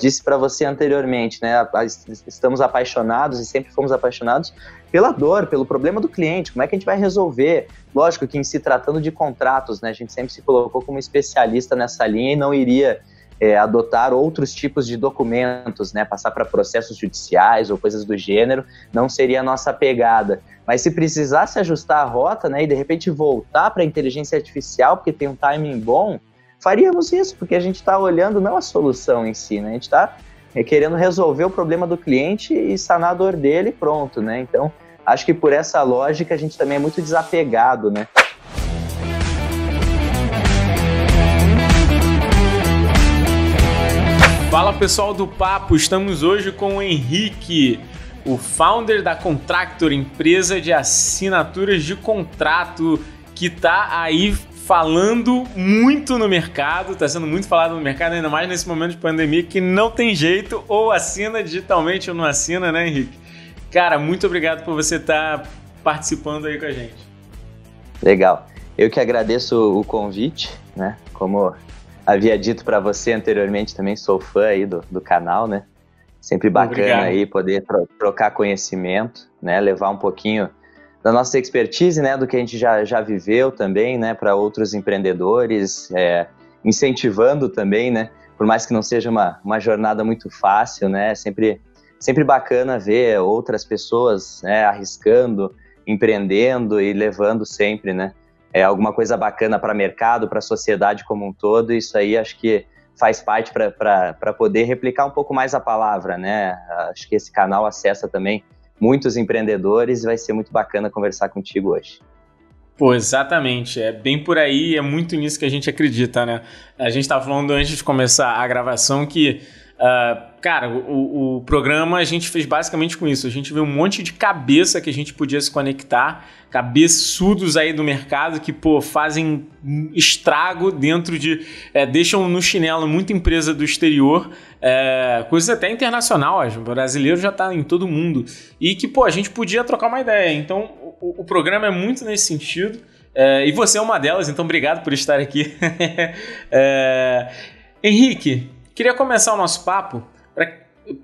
disse para você anteriormente, né? Estamos apaixonados e sempre fomos apaixonados pela dor, pelo problema do cliente, como é que a gente vai resolver? Lógico que em se tratando de contratos, né, a gente sempre se colocou como especialista nessa linha e não iria adotar outros tipos de documentos, né, passar para processos judiciais ou coisas do gênero, não seria a nossa pegada. Mas se precisasse ajustar a rota, né, e de repente voltar para a inteligência artificial, porque tem um timing bom, faríamos isso, porque a gente está olhando não a solução em si, né, a gente está querendo resolver o problema do cliente e sanar a dor dele e pronto, né, então acho que por essa lógica a gente também é muito desapegado, né. Fala pessoal do Papo, estamos hoje com o Henrique, o founder da Contractor, empresa de assinaturas de contrato que está aí falando muito no mercado, está sendo muito falado no mercado, ainda mais nesse momento de pandemia que não tem jeito, ou assina digitalmente ou não assina, né, Henrique? Cara, muito obrigado por você estar participando aí com a gente. Legal, eu que agradeço o convite, né, como havia dito para você anteriormente, também sou fã aí do canal, né? Sempre bacana. Obrigado. Aí poder trocar conhecimento, né? Levar um pouquinho da nossa expertise, né? Do que a gente já viveu também, né? Para outros empreendedores, incentivando também, né? Por mais que não seja uma jornada muito fácil, né? Sempre bacana ver outras pessoas, né? Arriscando, empreendendo e levando sempre, né? Alguma coisa bacana para o mercado, para a sociedade como um todo, isso aí acho que faz parte para poder replicar um pouco mais a palavra, né? Acho que esse canal acessa também muitos empreendedores e vai ser muito bacana conversar contigo hoje. Pô, exatamente, é bem por aí, é muito nisso que a gente acredita, né? A gente estava falando antes de começar a gravação que cara, o programa a gente fez basicamente com isso. A gente viu um monte de cabeça que a gente podia se conectar, cabeçudos aí do mercado que, pô, fazem estrago dentro de... deixam no chinelo muita empresa do exterior, coisas até internacional, o brasileiro já tá em todo mundo. E que, pô, a gente podia trocar uma ideia. Então, o programa é muito nesse sentido. E você é uma delas, então obrigado por estar aqui. Henrique, queria começar o nosso papo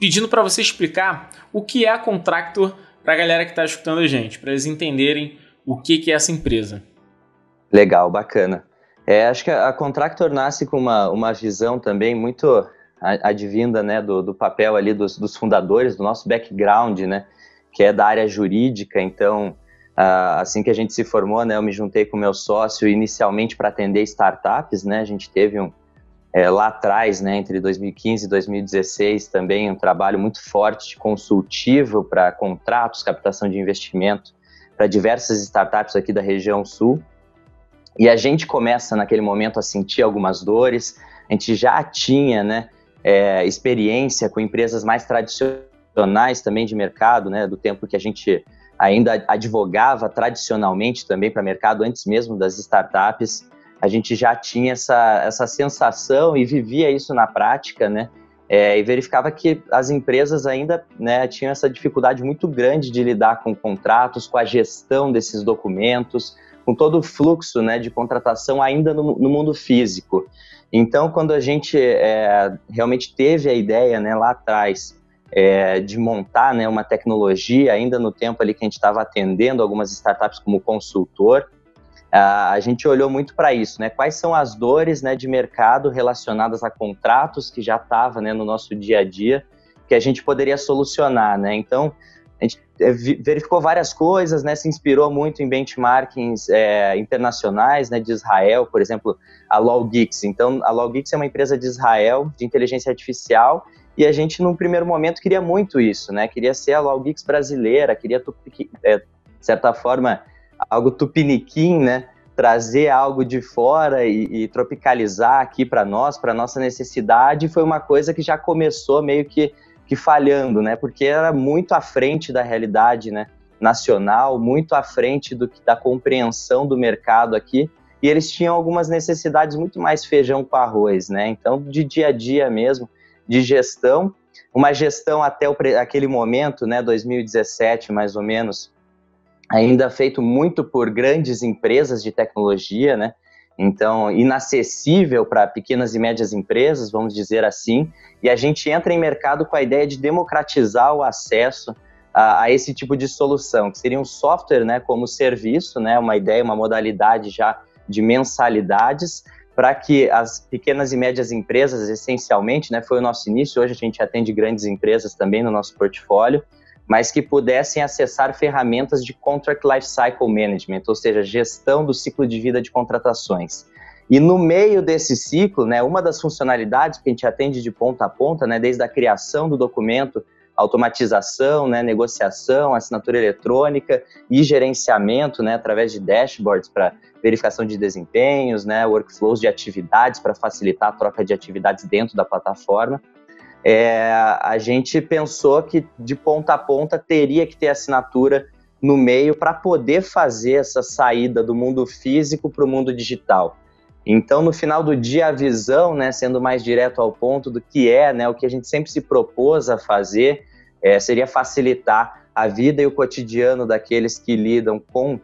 pedindo para você explicar o que é a Contractor para a galera que está escutando a gente, para eles entenderem o que é essa empresa. Legal, bacana. Acho que a Contractor nasce com uma visão também muito advinda, né, do papel ali dos fundadores, do nosso background, né, que é da área jurídica. Então, assim que a gente se formou, né, eu me juntei com o meu sócio inicialmente para atender startups, né, a gente teve lá atrás, né, entre 2015 e 2016, também um trabalho muito forte de consultivo para contratos, captação de investimento para diversas startups aqui da região sul. E a gente começa naquele momento a sentir algumas dores. A gente já tinha, né, experiência com empresas mais tradicionais também de mercado, né, do tempo que a gente ainda advogava tradicionalmente também para mercado antes mesmo das startups. A gente já tinha essa sensação e vivia isso na prática, né? E verificava que as empresas ainda, né, tinham essa dificuldade muito grande de lidar com contratos, com a gestão desses documentos, com todo o fluxo, né, de contratação ainda no mundo físico. Então, quando a gente realmente teve a ideia, né, lá atrás, de montar, né, uma tecnologia, ainda no tempo ali que a gente estava atendendo algumas startups como consultor, a gente olhou muito para isso, né? Quais são as dores, né, de mercado relacionadas a contratos que já estavam, né, no nosso dia a dia, que a gente poderia solucionar, né? Então, a gente verificou várias coisas, né? Se inspirou muito em benchmarkings internacionais, né, de Israel, por exemplo, a LawGeeks. Então, a LawGeeks é uma empresa de Israel, de inteligência artificial, e a gente, num primeiro momento, queria muito isso, né? Queria ser a LawGeeks brasileira, queria, de certa forma, algo tupiniquim, né? Trazer algo de fora e tropicalizar aqui para nossa necessidade, foi uma coisa que já começou meio que falhando, né? Porque era muito à frente da realidade, né, nacional, muito à frente da compreensão do mercado aqui, e eles tinham algumas necessidades muito mais feijão com arroz, né? Então, de dia a dia mesmo, de gestão, uma gestão até aquele momento, né, 2017 mais ou menos, ainda feito muito por grandes empresas de tecnologia, né? então inacessível para pequenas e médias empresas, vamos dizer assim, e a gente entra em mercado com a ideia de democratizar o acesso a esse tipo de solução, que seria um software, né, como serviço, né, uma ideia, uma modalidade já de mensalidades, para que as pequenas e médias empresas, essencialmente, né, foi o nosso início, hoje a gente atende grandes empresas também no nosso portfólio, mas que pudessem acessar ferramentas de Contract Lifecycle Management, ou seja, gestão do ciclo de vida de contratações. E no meio desse ciclo, né, uma das funcionalidades que a gente atende de ponta a ponta, né, desde a criação do documento, automatização, né, negociação, assinatura eletrônica e gerenciamento, né, através de dashboards para verificação de desempenhos, né, workflows de atividades para facilitar a troca de atividades dentro da plataforma. A gente pensou que de ponta a ponta teria que ter assinatura no meio para poder fazer essa saída do mundo físico para o mundo digital. Então, no final do dia, a visão, né, sendo mais direto ao ponto do que né, o que a gente sempre se propôs a fazer, seria facilitar a vida e o cotidiano daqueles que lidam com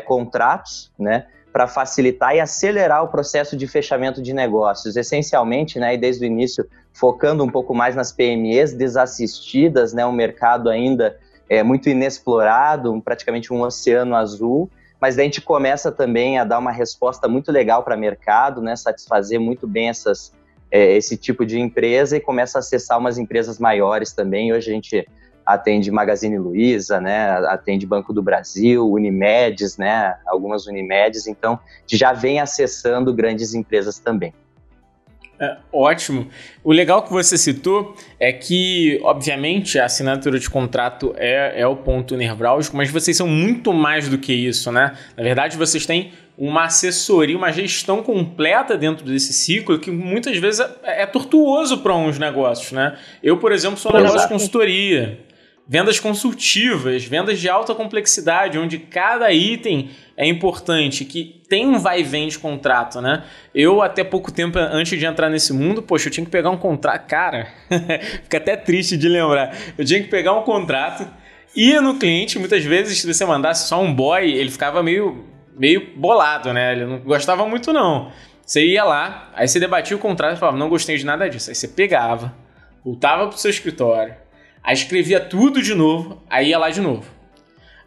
contratos, né, para facilitar e acelerar o processo de fechamento de negócios, essencialmente, né, e desde o início, focando um pouco mais nas PMEs desassistidas, né, um mercado ainda muito inexplorado, praticamente um oceano azul, mas daí a gente começa também a dar uma resposta muito legal para o mercado, né, satisfazer muito bem esse tipo de empresa e começa a acessar umas empresas maiores também. Hoje a gente atende Magazine Luiza, né, atende Banco do Brasil, Unimedes, né, algumas Unimedes, então a gente já vem acessando grandes empresas também. Ótimo. O legal que você citou é que, obviamente, a assinatura de contrato é o ponto nevrálgico, mas vocês são muito mais do que isso, né? Na verdade, vocês têm uma assessoria, uma gestão completa dentro desse ciclo que muitas vezes é tortuoso para uns negócios, né? Eu, por exemplo, sou um negócio de consultoria, vendas consultivas, vendas de alta complexidade, onde cada item é importante, que tem um vai e vem de contrato, né? Eu, até pouco tempo antes de entrar nesse mundo, poxa, eu tinha que pegar um contrato, cara, fica até triste de lembrar, eu tinha que pegar um contrato, ia no cliente, muitas vezes, se você mandasse só um boy, ele ficava meio bolado, né? Ele não gostava muito, não. Você ia lá, aí você debatia o contrato e falava, não gostei de nada disso. Aí você pegava, voltava pro seu escritório, aí escrevia tudo de novo, aí ia lá de novo.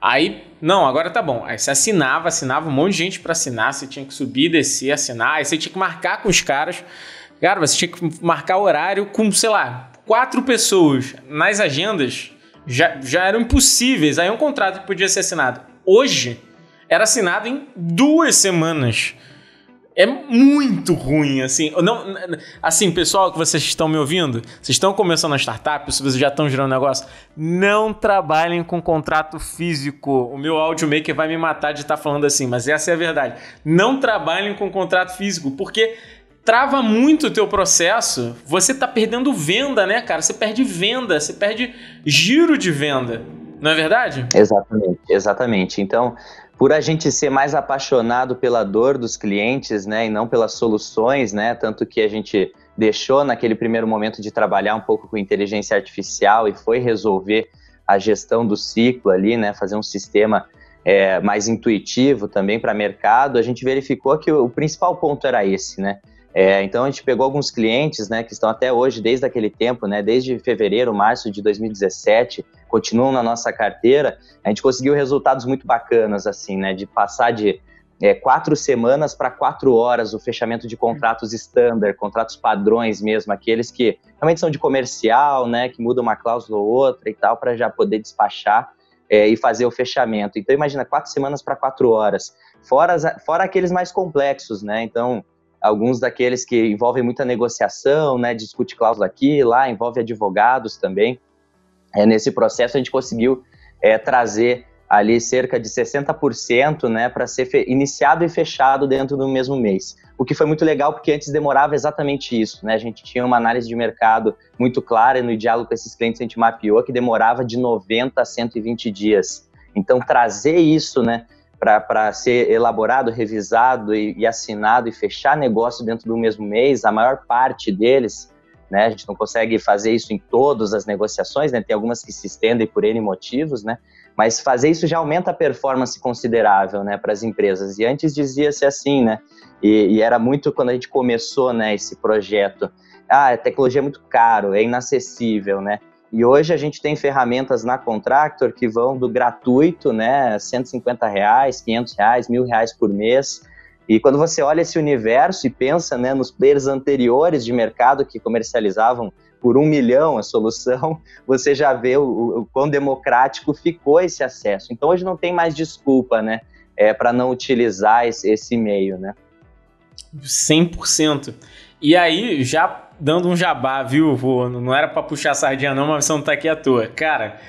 Aí, não, agora tá bom. Aí você assinava um monte de gente para assinar, você tinha que subir, descer, assinar, aí você tinha que marcar com os caras. Cara, você tinha que marcar horário com, sei lá, 4 pessoas. Nas agendas já eram impossíveis. Aí um contrato que podia ser assinado hoje era assinado em 2 semanas. É muito ruim, assim. Não, assim, pessoal que vocês estão me ouvindo, vocês estão começando a startup, se vocês já estão girando negócio, não trabalhem com contrato físico. O meu audiomaker vai me matar de estar falando assim, mas essa é a verdade. Não trabalhem com contrato físico, porque trava muito o teu processo. Você está perdendo venda, né, cara? Você perde venda, você perde giro de venda. Não é verdade? Exatamente. Então, por a gente ser mais apaixonado pela dor dos clientes, né, e não pelas soluções, né, tanto que a gente deixou naquele primeiro momento de trabalhar um pouco com inteligência artificial e foi resolver a gestão do ciclo ali, né, fazer um sistema mais intuitivo também para mercado, a gente verificou que o principal ponto era esse, né. Então a gente pegou alguns clientes, né, que estão até hoje, desde aquele tempo, né, desde fevereiro, março de 2017, continuam na nossa carteira. A gente conseguiu resultados muito bacanas, assim, né, de passar de 4 semanas para 4 horas o fechamento de contratos standard, contratos padrões mesmo, aqueles que realmente são de comercial, né, que mudam uma cláusula ou outra e tal, para já poder despachar e fazer o fechamento. Então imagina, 4 semanas para 4 horas, fora aqueles mais complexos, né, então alguns daqueles que envolvem muita negociação, né, discute cláusula aqui, lá, envolve advogados também. Nesse processo a gente conseguiu trazer ali cerca de 60%, né, para ser iniciado e fechado dentro do mesmo mês. O que foi muito legal, porque antes demorava exatamente isso, né, a gente tinha uma análise de mercado muito clara e no diálogo com esses clientes a gente mapeou que demorava de 90 a 120 dias. Então trazer isso, né, para ser elaborado, revisado e assinado e fechar negócio dentro do mesmo mês, a maior parte deles, né, a gente não consegue fazer isso em todas as negociações, né, tem algumas que se estendem por N motivos, né, Mas fazer isso já aumenta a performance considerável, né, para as empresas. E antes dizia-se assim, né, e era muito quando a gente começou, né, esse projeto. A tecnologia é muito caro, é inacessível, né? E hoje a gente tem ferramentas na Contractor que vão do gratuito, né, R$150, R$500, R$1.000 por mês. E quando você olha esse universo e pensa, né, nos players anteriores de mercado que comercializavam por 1 milhão a solução, você já vê o quão democrático ficou esse acesso. Então hoje não tem mais desculpa, né, para não utilizar esse meio, né? 100%. E aí, já dando um jabá, viu, vô? Não era para puxar a sardinha não, mas você não tá aqui à toa. Cara,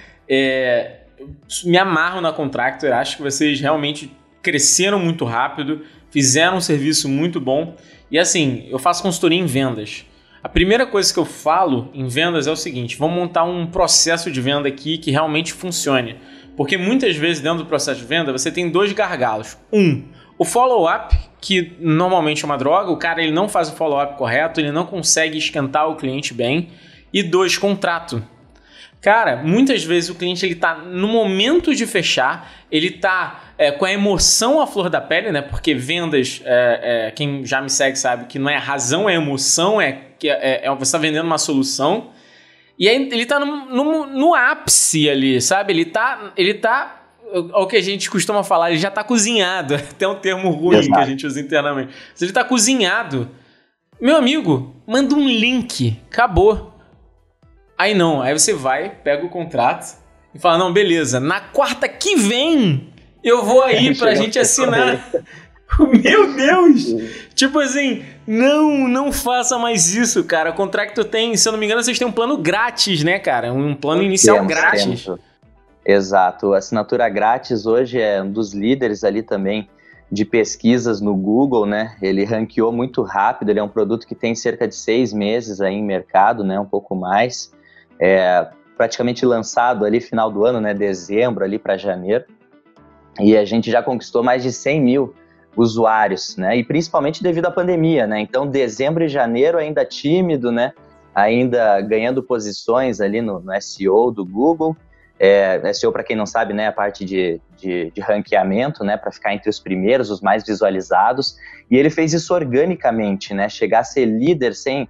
me amarro na Contractor, acho que vocês realmente cresceram muito rápido, fizeram um serviço muito bom. E assim, eu faço consultoria em vendas. A primeira coisa que eu falo em vendas é o seguinte: vamos montar um processo de venda aqui que realmente funcione. Porque muitas vezes dentro do processo de venda você tem 2 gargalos. O follow-up, que normalmente é uma droga, o cara ele não faz o follow-up correto, ele não consegue esquentar o cliente bem. E 2, contrato. Cara, muitas vezes o cliente ele tá no momento de fechar, ele tá com a emoção à flor da pele, né? Porque vendas, quem já me segue sabe que não é razão, é emoção, você está vendendo uma solução. E aí ele tá no ápice ali, sabe? Ele tá o que a gente costuma falar, ele já tá cozinhado. Até um termo ruim Exato. Que a gente usa internamente. Se ele tá cozinhado, meu amigo, manda um link, acabou. Aí não, aí você vai, pega o contrato e fala, não, beleza, na quarta que vem eu vou aí pra gente assinar. Meu Deus! Tipo assim, não faça mais isso, cara. O Contractor tem, se eu não me engano, vocês têm um plano grátis, né, cara? Um plano inicial grátis. Exato. A assinatura grátis hoje é um dos líderes ali também de pesquisas no Google, né? Ele ranqueou muito rápido, ele é um produto que tem cerca de 6 meses aí em mercado, né? Um pouco mais. Praticamente lançado ali final do ano, né? Dezembro ali para janeiro. E a gente já conquistou mais de 100 mil usuários, né? E principalmente devido à pandemia, né? Então, dezembro e janeiro ainda tímido, né? Ainda ganhando posições ali no SEO do Google. SEO, para quem não sabe, né? A parte de ranqueamento, né? Para ficar entre os primeiros, os mais visualizados. E ele fez isso organicamente, né? Chegar a ser líder sem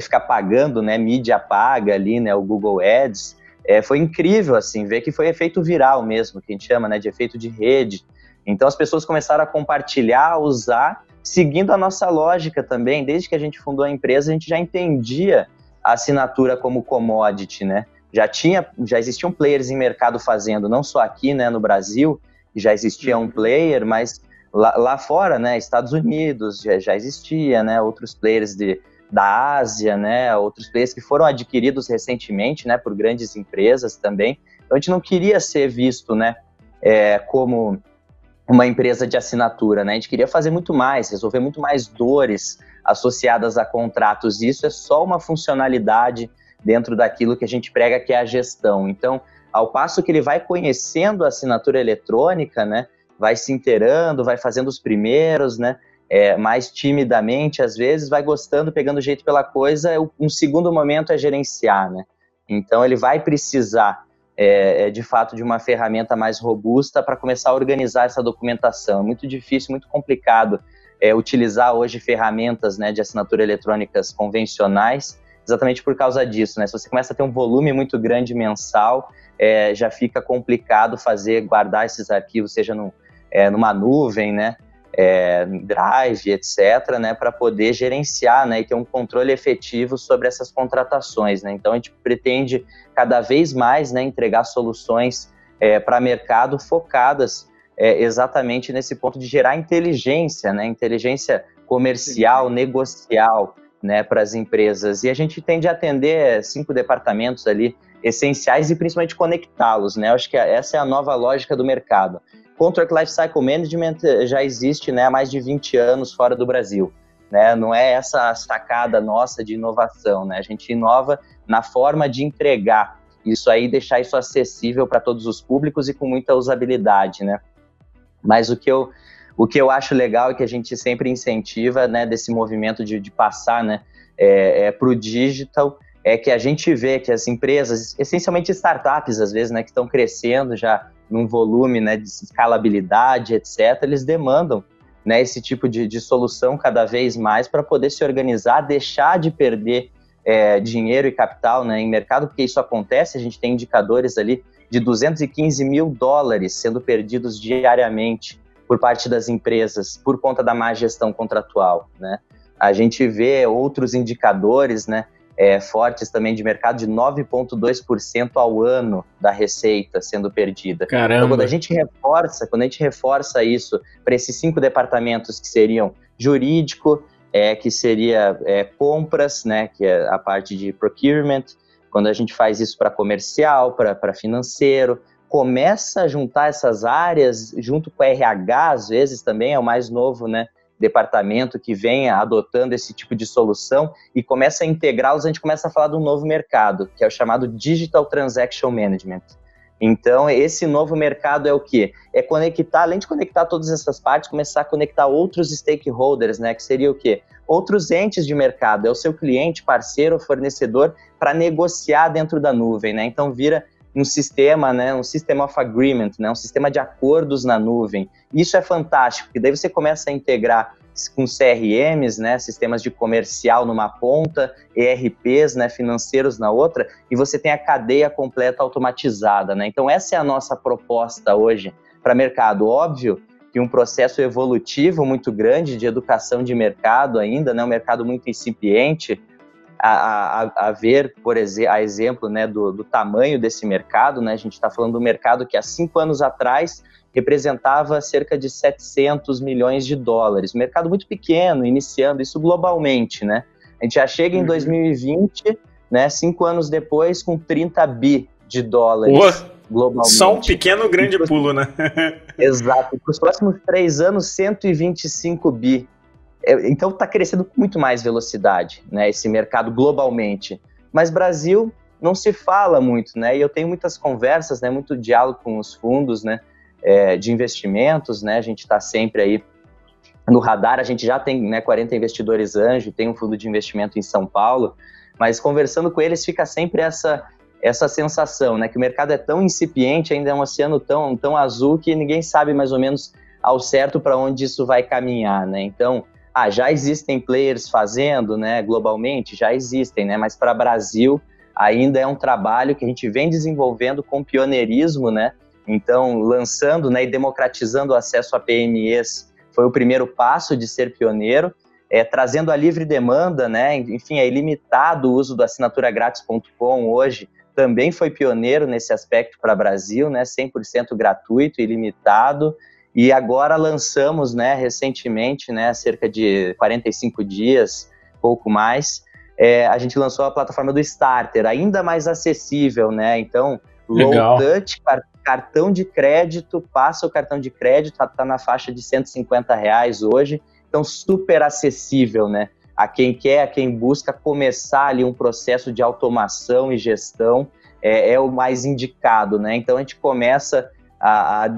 ficar pagando, né? Mídia paga ali, né? O Google Ads. Foi incrível, assim, ver que foi efeito viral mesmo, que a gente chama, né? De efeito de rede. Então as pessoas começaram a compartilhar, a usar, seguindo a nossa lógica também. Desde que a gente fundou a empresa, a gente já entendia a assinatura como commodity, né? Já existiam players em mercado fazendo, não só aqui, né, no Brasil, já existia um player, mas lá fora, né, Estados Unidos já existia, né, outros players da Ásia, né, outros players que foram adquiridos recentemente, né, por grandes empresas também. Então a gente não queria ser visto, né, como uma empresa de assinatura, né? A gente queria fazer muito mais, resolver muito mais dores associadas a contratos. E isso é só uma funcionalidade dentro daquilo que a gente prega, que é a gestão. Então, ao passo que ele vai conhecendo a assinatura eletrônica, né? Vai se inteirando, vai fazendo os primeiros, né? Mais timidamente, às vezes, vai gostando, pegando jeito pela coisa. Um segundo momento é gerenciar, né? Então, ele vai precisar de fato de uma ferramenta mais robusta para começar a organizar essa documentação. É muito difícil, muito complicado utilizar hoje ferramentas, né, de assinatura eletrônicas convencionais, exatamente por causa disso, né? Se você começa a ter um volume muito grande mensal, já fica complicado guardar esses arquivos, seja numa nuvem, né, Drive, etc., né, para poder gerenciar, né, e ter um controle efetivo sobre essas contratações, né? Então a gente pretende cada vez mais, né, entregar soluções para mercado focadas exatamente nesse ponto de gerar inteligência, né, inteligência comercial, negocial, né, para as empresas. E a gente tende a atender 5 departamentos ali essenciais e principalmente conectá-los, né? Eu acho que essa é a nova lógica do mercado. Contract Lifecycle Management já existe, né, há mais de 20 anos fora do Brasil, né? Não é essa sacada nossa de inovação, né? A gente inova na forma de entregar isso aí, deixar isso acessível para todos os públicos e com muita usabilidade, né? Mas o que eu acho legal e que a gente sempre incentiva, né, desse movimento de passar, né, para o digital, é que a gente vê que as empresas, essencialmente startups às vezes, né, que estão crescendo já num volume, né, de escalabilidade, etc., eles demandam, né, esse tipo de solução cada vez mais para poder se organizar, deixar de perder dinheiro e capital, né, em mercado, porque isso acontece. A gente tem indicadores ali de 215 mil dólares sendo perdidos diariamente por parte das empresas por conta da má gestão contratual, né? A gente vê outros indicadores, né, fortes também de mercado, de 9,2% ao ano da receita sendo perdida. Caramba. Então, quando a gente reforça isso para esses 5 departamentos que seriam jurídico, que seria compras, né, que é a parte de procurement, quando a gente faz isso para comercial, para financeiro, começa a juntar essas áreas junto com a RH, às vezes também é o mais novo, né, departamento que vem adotando esse tipo de solução e começa a integrá-los. A gente começa a falar de um novo mercado, que é o chamado Digital Transaction Management. Então, esse novo mercado é o quê? É conectar, além de conectar todas essas partes, começar a conectar outros stakeholders, né? Que seria o quê? Outros entes de mercado, é o seu cliente, parceiro, fornecedor, para negociar dentro da nuvem, né? Então, vira um sistema, né? Um System of Agreement, né? Um sistema de acordos na nuvem. Isso é fantástico, porque daí você começa a integrar com CRMs, né, sistemas de comercial numa ponta, ERPs, né, financeiros na outra, e você tem a cadeia completa automatizada, né? Então essa é a nossa proposta hoje para mercado. Óbvio que um processo evolutivo muito grande de educação de mercado ainda, né, um mercado muito incipiente, a ver, por exemplo, né, do tamanho desse mercado, né? A gente está falando do mercado que há 5 anos atrás representava cerca de 700 milhões de dólares. Um mercado muito pequeno, iniciando isso globalmente, né? A gente já chega em 2020, né, 5 anos depois, com 30 bi de dólares globalmente. Só um pequeno grande pulo, né? Exato. Para os próximos 3 anos, 125 bi. Então está crescendo com muito mais velocidade, né, esse mercado globalmente. Mas Brasil não se fala muito, né? E eu tenho muitas conversas, né, muito diálogo com os fundos, né, de investimentos, né? A gente está sempre aí no radar. A gente já tem, né, 40 investidores anjo, tem um fundo de investimento em São Paulo, mas conversando com eles fica sempre essa sensação, né, que o mercado é tão incipiente, ainda é um oceano tão azul que ninguém sabe mais ou menos ao certo para onde isso vai caminhar, né? Então, já existem players fazendo, né, globalmente, já existem, né, mas para o Brasil ainda é um trabalho que a gente vem desenvolvendo com pioneirismo, né? Então, lançando, né, e democratizando o acesso a PMEs foi o primeiro passo de ser pioneiro, trazendo a livre demanda, né? Enfim, é ilimitado o uso do assinaturagrátis.com hoje, também foi pioneiro nesse aspecto para o Brasil, né? 100% gratuito, ilimitado, e agora lançamos, né, recentemente, né, cerca de 45 dias, pouco mais, a gente lançou a plataforma do Starter, ainda mais acessível, né? Então, Legal. Low touch, cartão de crédito, passa o cartão de crédito, está na faixa de R$150 hoje, então super acessível, né? A quem quer, a quem busca começar ali um processo de automação e gestão, é o mais indicado, né? Então a gente começa,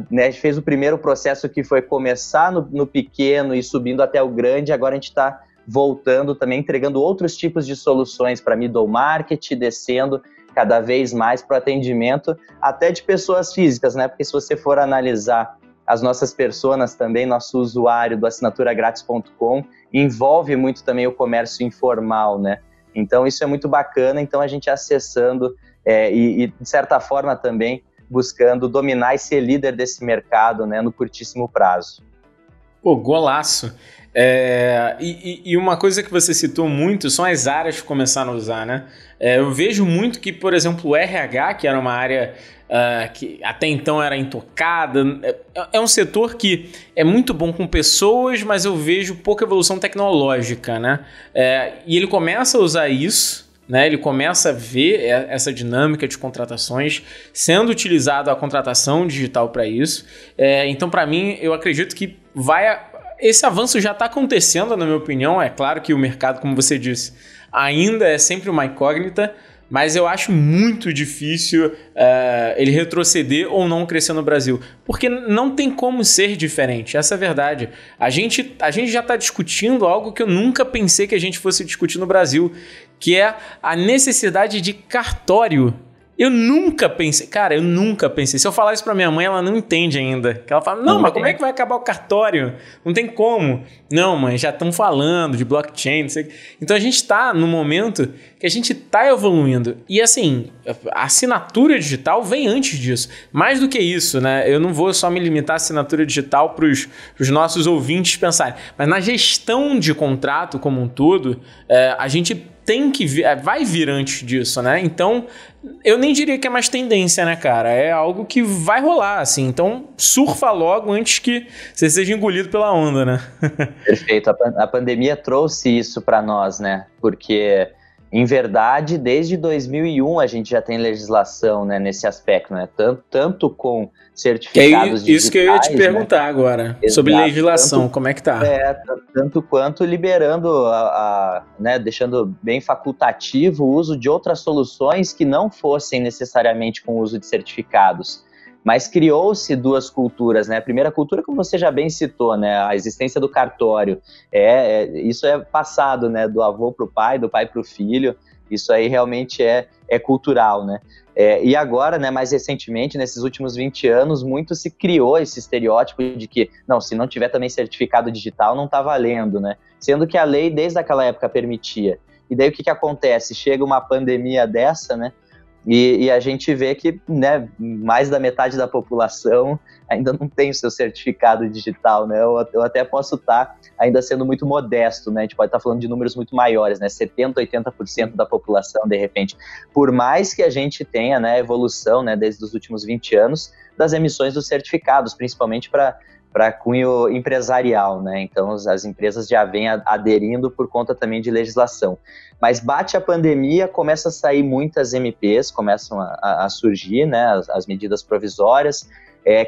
né, a gente fez o primeiro processo que foi começar no pequeno e subindo até o grande, agora a gente está voltando também, entregando outros tipos de soluções para middle market, descendo cada vez mais para o atendimento até de pessoas físicas, né? Porque se você for analisar as nossas personas também, nosso usuário do assinaturagrátis.com envolve muito também o comércio informal, né? Então isso é muito bacana, então a gente acessando e de certa forma também buscando dominar e ser líder desse mercado, né, no curtíssimo prazo. Pô, golaço! E uma coisa que você citou muito são as áreas que começaram a usar, né? Eu vejo muito que, por exemplo, o RH, que era uma área que até então era intocada, é um setor que é muito bom com pessoas, mas eu vejo pouca evolução tecnológica, né? E ele começa a usar isso, né? Ele começa a ver essa dinâmica de contratações sendo utilizado a contratação digital para isso. Então, para mim, eu acredito que esse avanço já está acontecendo, na minha opinião. É claro que o mercado, como você disse, ainda é sempre uma incógnita, mas eu acho muito difícil ele retroceder ou não crescer no Brasil, porque não tem como ser diferente, essa é a verdade. A gente já está discutindo algo que eu nunca pensei que a gente fosse discutir no Brasil, que é a necessidade de cartório Eu nunca pensei, cara, se eu falar isso pra minha mãe, ela não entende ainda. Ela fala, não, mas como é que vai acabar o cartório? Não tem como. Não, mãe, já estão falando de blockchain, não sei. Então a gente tá no momento que a gente tá evoluindo. E assim, a assinatura digital vem antes disso. Mais do que isso, né? Eu não vou só me limitar à assinatura digital pros nossos ouvintes pensarem. Mas na gestão de contrato como um todo, a gente tem que vai vir antes disso, né? Então, eu nem diria que é mais tendência, né, cara? É algo que vai rolar, assim. Então, surfa logo antes que você seja engolido pela onda, né? Perfeito. A pandemia trouxe isso para nós, né? Porque, em verdade, desde 2001 a gente já tem legislação, né, nesse aspecto, né? Tanto com certificados digitais... Isso que eu ia te perguntar, né, agora, sobre legislação, como é que tá? Tanto quanto liberando, né, deixando bem facultativo o uso de outras soluções que não fossem necessariamente com o uso de certificados. Mas criou-se duas culturas, né? A primeira cultura, como você já bem citou, né? A existência do cartório. Isso é passado, né? Do avô para o pai, do pai para o filho. Isso aí realmente é cultural, né? E agora, né, mais recentemente, nesses últimos 20 anos, muito se criou esse estereótipo de que, não, se não tiver também certificado digital, não está valendo, né? Sendo que a lei, desde aquela época, permitia. E daí o que acontece? Chega uma pandemia dessa, né? E a gente vê que, né, mais da metade da população ainda não tem o seu certificado digital, né? Eu até posso estar ainda sendo muito modesto, né? A gente pode estar falando de números muito maiores, né? 70%, 80% da população, de repente. Por mais que a gente tenha, né, evolução, né, desde os últimos 20 anos, das emissões dos certificados, principalmente para cunho empresarial, né? Então, as empresas já vêm aderindo por conta também de legislação. Mas bate a pandemia, começa a sair muitas MPs, começam a surgir, né, as medidas provisórias,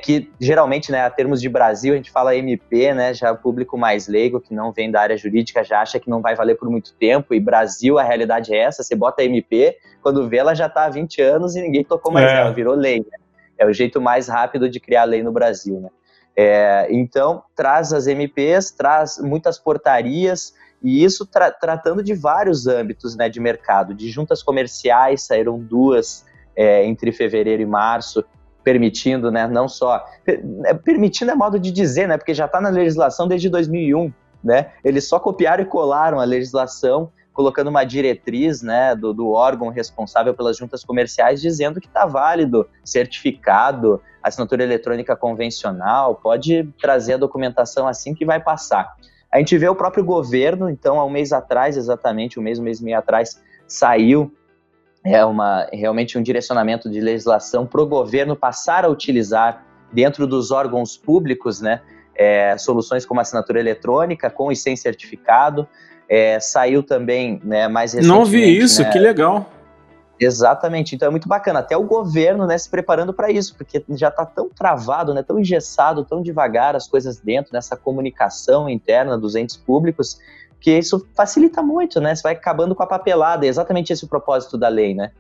que geralmente, né, a termos de Brasil, a gente fala MP, né, já o público mais leigo, que não vem da área jurídica, já acha que não vai valer por muito tempo, e Brasil, a realidade é essa, você bota a MP, quando vê, ela já está há 20 anos e ninguém tocou mais ela, virou lei, né? É o jeito mais rápido de criar lei no Brasil, né? Então, traz as MPs, traz muitas portarias, e isso tratando de vários âmbitos, né, de mercado, de juntas comerciais, saíram 2 entre fevereiro e março, permitindo, né, não só... Permitindo é modo de dizer, né, porque já está na legislação desde 2001, né, eles só copiaram e colaram a legislação, colocando uma diretriz, né, do órgão responsável pelas juntas comerciais, dizendo que está válido, certificado, assinatura eletrônica convencional, pode trazer a documentação assim que vai passar. A gente vê o próprio governo, então, há um mês atrás, exatamente, um mês e meio atrás, saiu realmente um direcionamento de legislação para o governo passar a utilizar, dentro dos órgãos públicos, né, soluções como assinatura eletrônica, com e sem certificado. Saiu também, né, mais recentemente... Não vi isso, né? Que legal. Exatamente, então é muito bacana, até o governo, né, se preparando para isso, porque já está tão travado, né, tão engessado, tão devagar as coisas dentro dessa comunicação interna dos entes públicos, que isso facilita muito, né, você vai acabando com a papelada, é exatamente esse o propósito da lei, né,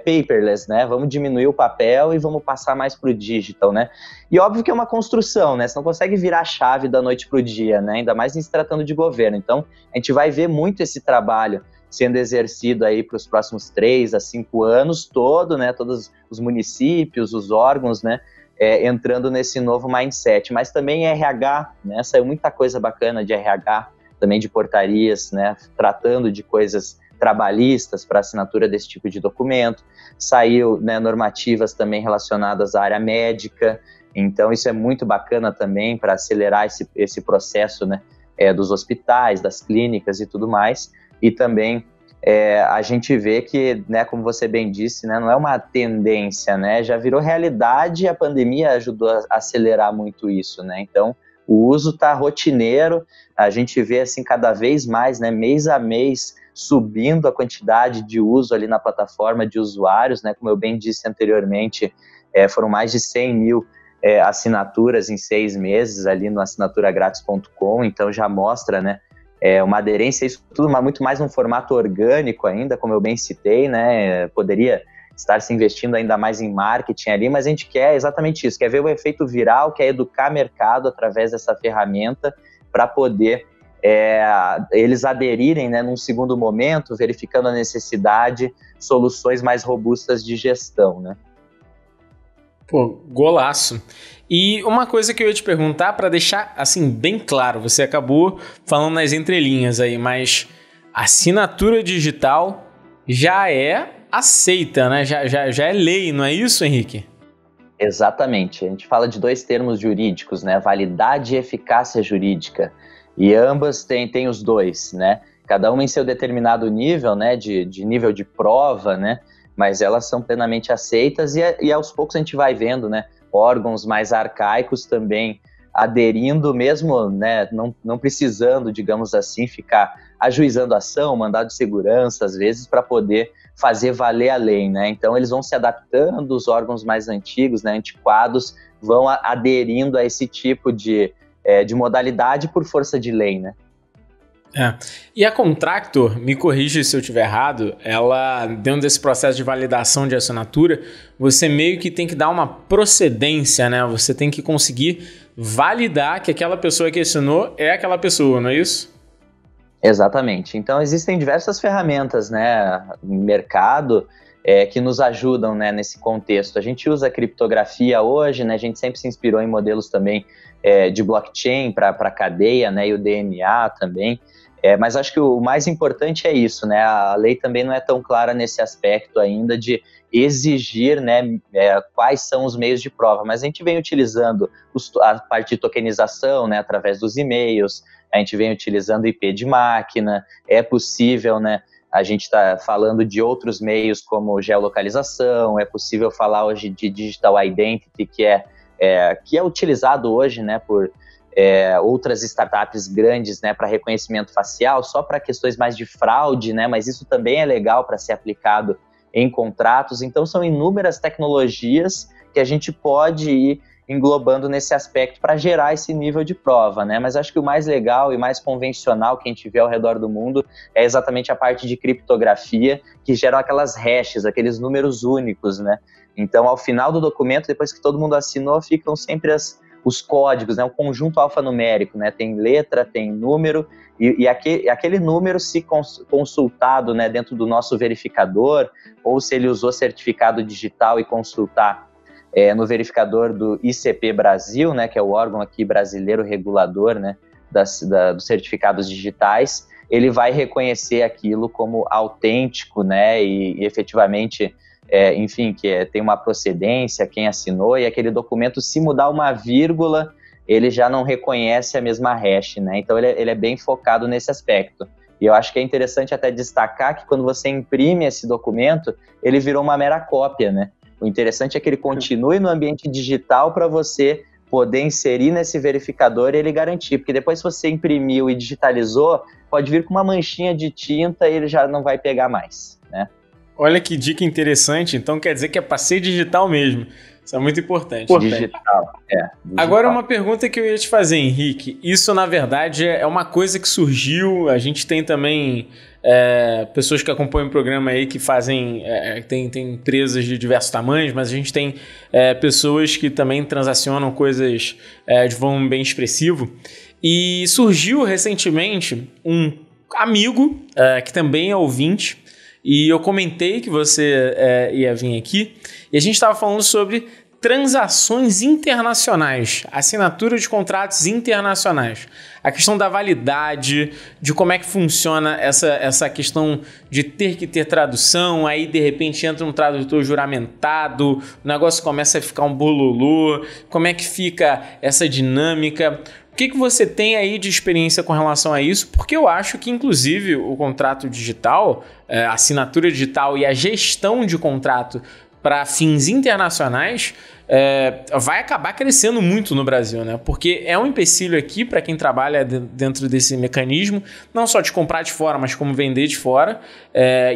paperless, né, vamos diminuir o papel e vamos passar mais para o digital, né, e óbvio que é uma construção, né, você não consegue virar a chave da noite para o dia, né, ainda mais em se tratando de governo, então a gente vai ver muito esse trabalho sendo exercido aí para os próximos 3 a 5 anos todo, né, todos os municípios, os órgãos, né, entrando nesse novo mindset, mas também RH, né, saiu muita coisa bacana de RH, também de portarias, né, tratando de coisas trabalhistas para assinatura desse tipo de documento, saiu, né, normativas também relacionadas à área médica, então isso é muito bacana também para acelerar esse processo, né, dos hospitais, das clínicas e tudo mais. E também a gente vê que, né, como você bem disse, né, não é uma tendência, né, já virou realidade, a pandemia ajudou a acelerar muito isso, né, então o uso está rotineiro, a gente vê assim cada vez mais, né, mês a mês, subindo a quantidade de uso ali na plataforma de usuários, né, como eu bem disse anteriormente, foram mais de 100 mil assinaturas em 6 meses ali no assinaturagratis.com, então já mostra, né, uma aderência, isso tudo muito mais num formato orgânico ainda, como eu bem citei, né, poderia estar se investindo ainda mais em marketing ali, mas a gente quer exatamente isso, quer ver o efeito viral, quer educar mercado através dessa ferramenta para poder eles aderirem, né, num segundo momento, verificando a necessidade, soluções mais robustas de gestão, né? Pô, golaço. E uma coisa que eu ia te perguntar, para deixar assim bem claro, você acabou falando nas entrelinhas aí, mas assinatura digital já é aceita, né? Já é lei, não é isso, Henrique? Exatamente. A gente fala de 2 termos jurídicos, né? Validade e eficácia jurídica. E ambas têm os dois, né? Cada uma em seu determinado nível, né? De nível de prova, né? Mas elas são plenamente aceitas e aos poucos a gente vai vendo, né? Órgãos mais arcaicos também aderindo, mesmo, né? Não precisando, digamos assim, ficar ajuizando ação, mandado de segurança, às vezes, para poder fazer valer a lei, né? Então eles vão se adaptando, os órgãos mais antigos, né, antiquados, vão aderindo a esse tipo de modalidade por força de lei, né? E a Contractor, me corrija se eu estiver errado, ela, dentro desse processo de validação de assinatura, você meio que tem que dar uma procedência, né? Você tem que conseguir validar que aquela pessoa que assinou é aquela pessoa, não é isso? Exatamente. Então, existem diversas ferramentas, né, no mercado que nos ajudam, né, nesse contexto. A gente usa a criptografia hoje, né, a gente sempre se inspirou em modelos também de blockchain para cadeia, né, e o DNA também. Mas acho que o mais importante é isso, né? A lei também não é tão clara nesse aspecto ainda de exigir, né, quais são os meios de prova, mas a gente vem utilizando a parte de tokenização, né, através dos e-mails, a gente vem utilizando IP de máquina, é possível, né, a gente está falando de outros meios como geolocalização, é possível falar hoje de digital identity, que é utilizado hoje, né, por outras startups grandes, né, para reconhecimento facial, só para questões mais de fraude, né, mas isso também é legal para ser aplicado em contratos. Então são inúmeras tecnologias que a gente pode ir englobando nesse aspecto para gerar esse nível de prova, né? Mas acho que o mais legal e mais convencional que a gente vê ao redor do mundo é exatamente a parte de criptografia, que geram aquelas hashes, aqueles números únicos, né? Então, ao final do documento, depois que todo mundo assinou, ficam sempre os códigos, né? O conjunto alfanumérico, né? Tem letra, tem número, e aquele número, se consultado, né, dentro do nosso verificador, ou se ele usou certificado digital e consultar no verificador do ICP Brasil, né, que é o órgão aqui brasileiro regulador, né, dos certificados digitais, ele vai reconhecer aquilo como autêntico, né, e efetivamente, enfim, tem uma procedência, quem assinou, e aquele documento, se mudar uma vírgula, ele já não reconhece a mesma hash, né, então ele é bem focado nesse aspecto. E eu acho que é interessante até destacar que quando você imprime esse documento, ele virou uma mera cópia, né. O interessante é que ele continue no ambiente digital para você poder inserir nesse verificador e ele garantir, porque depois se você imprimiu e digitalizou, pode vir com uma manchinha de tinta e ele já não vai pegar mais, né? Olha que dica interessante, então quer dizer que é para ser digital mesmo. Isso é muito importante. Digital. Agora uma pergunta que eu ia te fazer, Henrique. Isso, na verdade, é uma coisa que surgiu. A gente tem também pessoas que acompanham o programa aí que fazem... tem empresas de diversos tamanhos, mas a gente tem pessoas que também transacionam coisas de volume bem expressivo. E surgiu recentemente um amigo que também é ouvinte, e eu comentei que você ia vir aqui, e a gente estava falando sobre transações internacionais, assinatura de contratos internacionais, a questão da validade, de como é que funciona essa questão de ter que ter tradução, aí de repente entra um tradutor juramentado, o negócio começa a ficar um bololô, como é que fica essa dinâmica? O que você tem aí de experiência com relação a isso? Porque eu acho que, inclusive, o contrato digital, a assinatura digital e a gestão de contrato para fins internacionais vai acabar crescendo muito no Brasil, né? Porque é um empecilho aqui para quem trabalha dentro desse mecanismo, não só de comprar de fora, mas como vender de fora.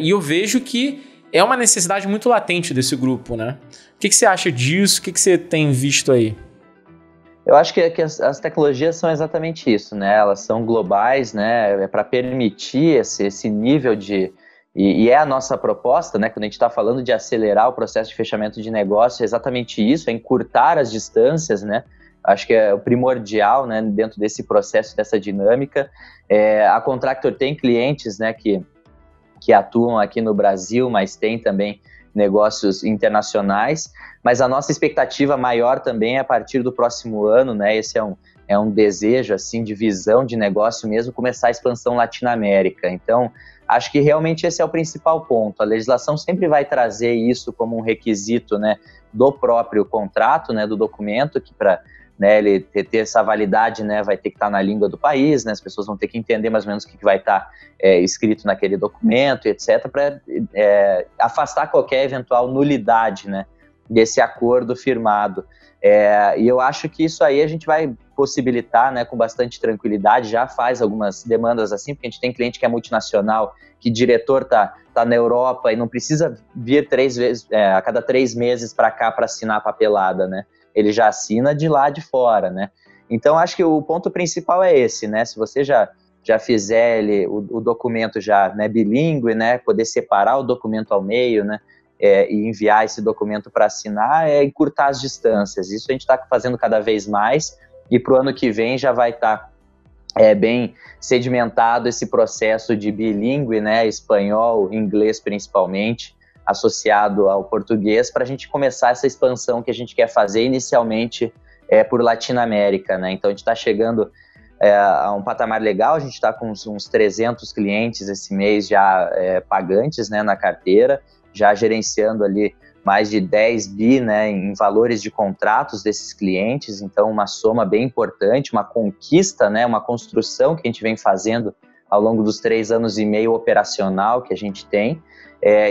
E eu vejo que é uma necessidade muito latente desse grupo, né? O que você acha disso? O que você tem visto aí? Eu acho que as tecnologias são exatamente isso, né? Elas são globais, né? Para permitir esse nível de... E é a nossa proposta, né? Quando a gente está falando de acelerar o processo de fechamento de negócio, é exatamente isso, é encurtar as distâncias, né? Acho que é o primordial, né? Dentro desse processo, dessa dinâmica. A Contractor tem clientes, né? Que que atuam aqui no Brasil, mas tem também negócios internacionais, mas a nossa expectativa maior também é a partir do próximo ano, né? Esse é um desejo, assim, de visão de negócio mesmo, começar a expansão Latinoamérica. Então, acho que realmente esse é o principal ponto. A legislação sempre vai trazer isso como um requisito, né, do próprio contrato, né, do documento, que para, né, ele ter essa validade, né, vai ter que estar na língua do país, né, as pessoas vão ter que entender mais ou menos o que vai estar escrito naquele documento, etc., para afastar qualquer eventual nulidade, né, desse acordo firmado. E eu acho que isso aí a gente vai possibilitar, né, com bastante tranquilidade, já faz algumas demandas assim, porque a gente tem cliente que é multinacional, que diretor tá na Europa e não precisa vir 3 vezes, a cada 3 meses para cá para assinar a papelada, né? Ele já assina de lá de fora, né? Então, acho que o ponto principal é esse, né? Se você já fizer o documento já, né, bilíngue, né, poder separar o documento ao meio, né, e enviar esse documento para assinar, encurtar as distâncias. Isso a gente está fazendo cada vez mais, e para o ano que vem já vai estar bem sedimentado esse processo de bilíngue, né, espanhol, inglês principalmente, associado ao português, para a gente começar essa expansão que a gente quer fazer inicialmente por Latinoamérica, né? Então a gente está chegando a um patamar legal, a gente está com uns 300 clientes esse mês já pagantes, né, na carteira, já gerenciando ali mais de 10 bi, né, em valores de contratos desses clientes, então uma soma bem importante, uma conquista, né, uma construção que a gente vem fazendo ao longo dos 3 anos e meio operacional que a gente tem,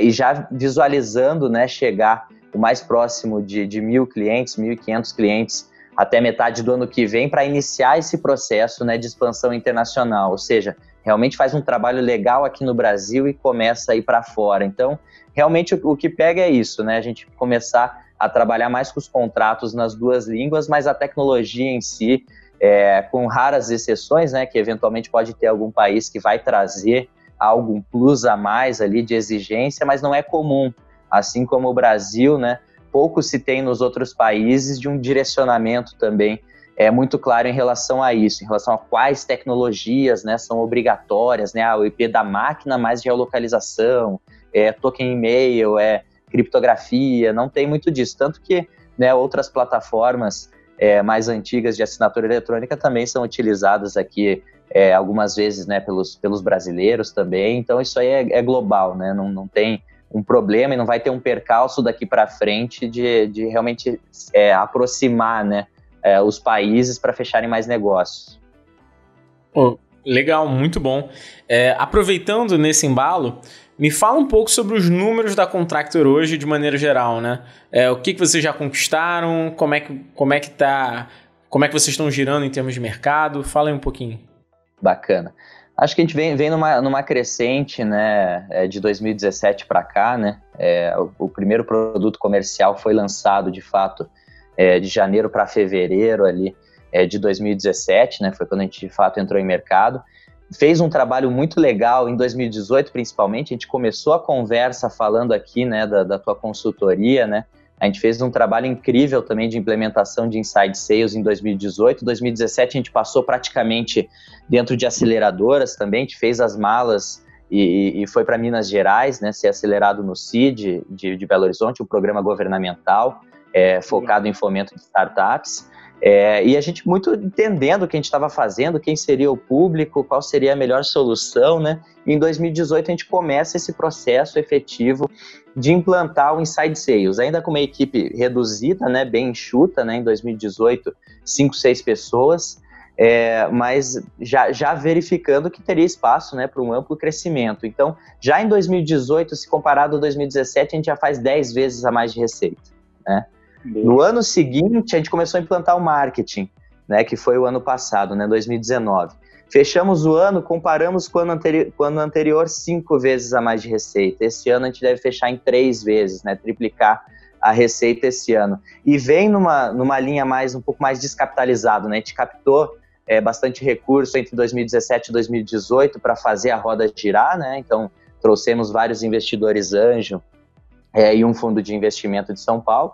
e já visualizando, né, chegar o mais próximo de 1.000 clientes, 1.500 clientes até metade do ano que vem para iniciar esse processo, né, de expansão internacional, ou seja, realmente faz um trabalho legal aqui no Brasil e começa a ir para fora. Então, realmente o que pega é isso, né? A gente começar a trabalhar mais com os contratos nas 2 línguas, mas a tecnologia em si, com raras exceções, né? Que eventualmente pode ter algum país que vai trazer algum plus a mais ali de exigência, mas não é comum. Assim como o Brasil, né? Pouco se tem nos outros países de um direcionamento também muito claro em relação a isso, em relação a quais tecnologias, né, são obrigatórias, né, o IP da máquina mais geolocalização, token e-mail, criptografia, não tem muito disso, tanto que, né, outras plataformas mais antigas de assinatura eletrônica também são utilizadas aqui algumas vezes, né, pelos brasileiros também, então isso aí é global, né, não tem um problema e não vai ter um percalço daqui para frente de realmente aproximar, né, os países para fecharem mais negócios. Oh, legal, muito bom. Aproveitando nesse embalo, me fala um pouco sobre os números da Contractor hoje de maneira geral, né? O que vocês já conquistaram, como é que vocês estão girando em termos de mercado? Fala aí um pouquinho. Bacana. Acho que a gente vem numa crescente, né, de 2017 para cá, né? O primeiro produto comercial foi lançado, de fato, de janeiro para fevereiro ali de 2017, né? Foi quando a gente, de fato, entrou em mercado. Fez um trabalho muito legal em 2018, principalmente. A gente começou a conversa falando aqui, né, da tua consultoria, né? A gente fez um trabalho incrível também de implementação de Inside Sales em 2018. Em 2017 a gente passou praticamente dentro de aceleradoras também, a gente fez as malas e foi para Minas Gerais, né, ser acelerado no CID de Belo Horizonte, um programa governamental focado em fomento de startups. E a gente muito entendendo o que a gente estava fazendo, quem seria o público, qual seria a melhor solução, né? E em 2018 a gente começa esse processo efetivo de implantar o Inside Sales, ainda com uma equipe reduzida, né, bem enxuta, né, em 2018, 5, 6 pessoas, mas já verificando que teria espaço, né, para um amplo crescimento. Então, já em 2018, se comparado a 2017, a gente já faz 10 vezes a mais de receita, né? No ano seguinte, a gente começou a implantar o marketing, né, que foi o ano passado, né, 2019. Fechamos o ano, comparamos com o ano anterior 5 vezes a mais de receita. Esse ano a gente deve fechar em 3 vezes, né, triplicar a receita esse ano. E vem numa linha um pouco mais descapitalizado, né, a gente captou bastante recurso entre 2017 e 2018 para fazer a roda girar, né, então trouxemos vários investidores anjo e um fundo de investimento de São Paulo.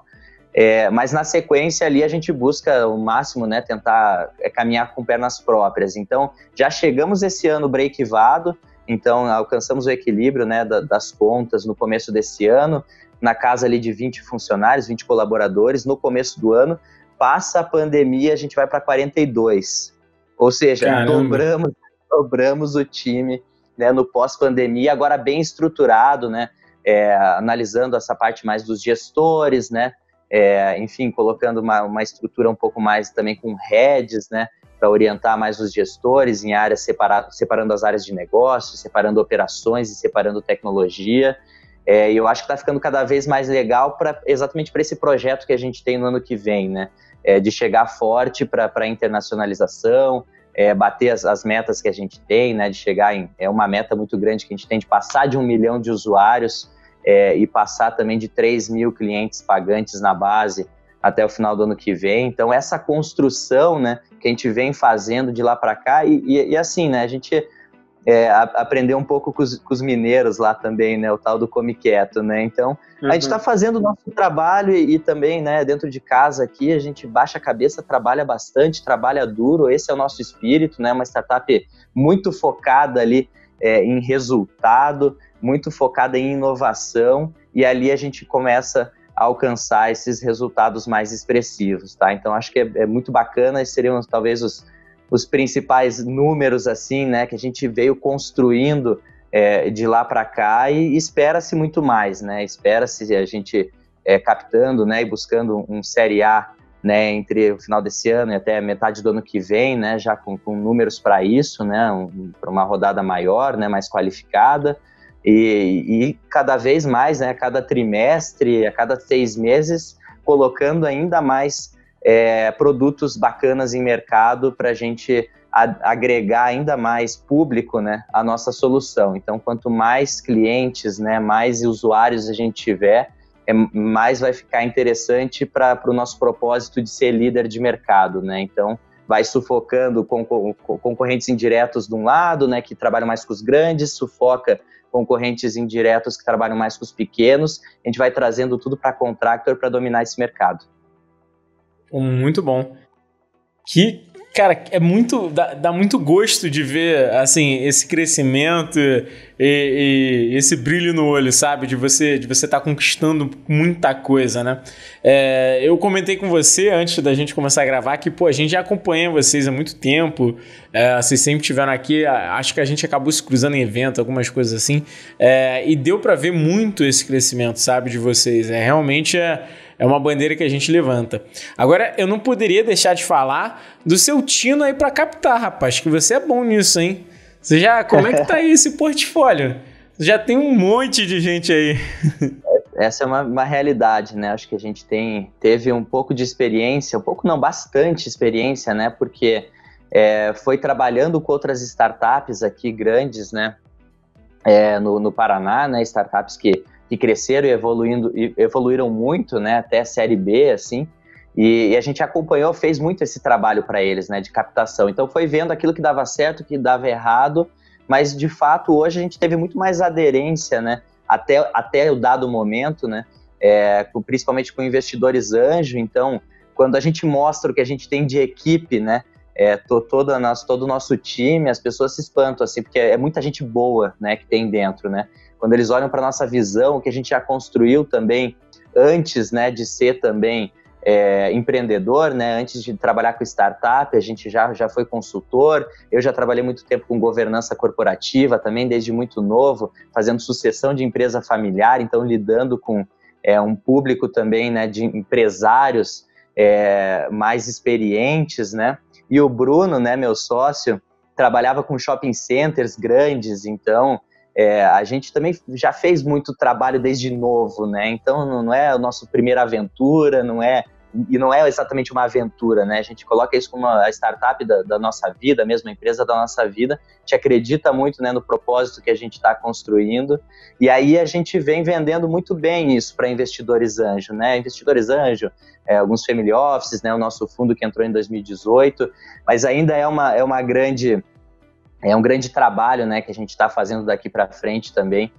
Mas na sequência ali a gente busca o máximo, né, tentar caminhar com pernas próprias. Então já chegamos esse ano break-evado, então alcançamos o equilíbrio, né, das contas no começo desse ano, na casa ali de 20 funcionários, 20 colaboradores, no começo do ano. Passa a pandemia, a gente vai para 42, ou seja, dobramos o time, né, no pós-pandemia, agora bem estruturado, né, analisando essa parte mais dos gestores, né, enfim, colocando uma estrutura um pouco mais também com heads, né, para orientar mais os gestores em áreas separando as áreas de negócio, separando operações e separando tecnologia. E eu acho que está ficando cada vez mais legal exatamente para esse projeto que a gente tem no ano que vem, né, de chegar forte para a internacionalização, bater as metas que a gente tem, né, de chegar uma meta muito grande que a gente tem de passar de 1 milhão de usuários e passar também de 3 mil clientes pagantes na base até o final do ano que vem. Então, essa construção, né, que a gente vem fazendo de lá para cá, e assim, né, a gente aprendeu um pouco com os mineiros lá também, né, o tal do come quieto, né, então a gente está fazendo o nosso trabalho e também, né, dentro de casa aqui, a gente baixa a cabeça, trabalha bastante, trabalha duro, esse é o nosso espírito, né, uma startup muito focada ali em resultado, muito focada em inovação, e ali a gente começa a alcançar esses resultados mais expressivos, tá? Então, acho que é muito bacana, esses seriam talvez os principais números, assim, né, que a gente veio construindo de lá para cá, e espera-se muito mais, né? Espera-se a gente captando, né, e buscando um Série A, né, entre o final desse ano e até metade do ano que vem, né, já com números para isso, né, para uma rodada maior, né, mais qualificada, e cada vez mais, né, a cada trimestre, a cada 6 meses, colocando ainda mais produtos bacanas em mercado para a gente agregar ainda mais público, né, a nossa solução. Então, quanto mais clientes, né, mais usuários a gente tiver, mais vai ficar interessante para o nosso propósito de ser líder de mercado, né? Então, vai sufocando concorrentes indiretos de um lado, né, que trabalham mais com os grandes, sufoca concorrentes indiretos que trabalham mais com os pequenos. A gente vai trazendo tudo para Contractor para dominar esse mercado. Muito bom. Cara, dá muito gosto de ver, assim, esse crescimento e esse brilho no olho, sabe? De você estar conquistando muita coisa, né? Eu comentei com você, antes da gente começar a gravar, que, a gente já acompanha vocês há muito tempo, vocês sempre estiveram aqui, acho que a gente acabou se cruzando em evento, algumas coisas assim, e deu para ver muito esse crescimento, sabe, de vocês. Realmente é uma bandeira que a gente levanta. Agora, eu não poderia deixar de falar do seu tino aí para captar, rapaz, que você é bom nisso, hein? Como é que tá aí esse portfólio? Você já tem um monte de gente aí. Essa é uma realidade, né? Acho que a gente teve um pouco de experiência, bastante experiência, né? Porque foi trabalhando com outras startups aqui grandes, né? No Paraná, né? Startups que cresceram e evoluíram muito, né, até a Série B, assim, e a gente acompanhou, fez muito esse trabalho para eles, né, de captação. Então foi vendo aquilo que dava certo, que dava errado, mas de fato hoje a gente teve muito mais aderência, né, até o dado momento, né, principalmente com investidores anjo. Então, quando a gente mostra o que a gente tem de equipe, né, todo o nosso time, as pessoas se espantam, assim, porque é muita gente boa, né, que tem dentro, né. Quando eles olham para a nossa visão, que a gente já construiu também antes, né, de ser também empreendedor, né, antes de trabalhar com startup, a gente já foi consultor. Eu já trabalhei muito tempo com governança corporativa também, desde muito novo, fazendo sucessão de empresa familiar, então lidando com um público também, né, de empresários mais experientes, né, e o Bruno, né, meu sócio, trabalhava com shopping centers grandes, então a gente também já fez muito trabalho desde novo, né? Então não é a nossa primeira aventura, não é exatamente uma aventura, né? A gente coloca isso como a startup da nossa vida, mesmo a empresa da nossa vida. A gente acredita muito, né, no propósito que a gente está construindo, e aí a gente vem vendendo muito bem isso para investidores anjo, né? Investidores anjo, alguns family offices, né? O nosso fundo que entrou em 2018, mas ainda é um grande trabalho, né, que a gente está fazendo daqui para frente também,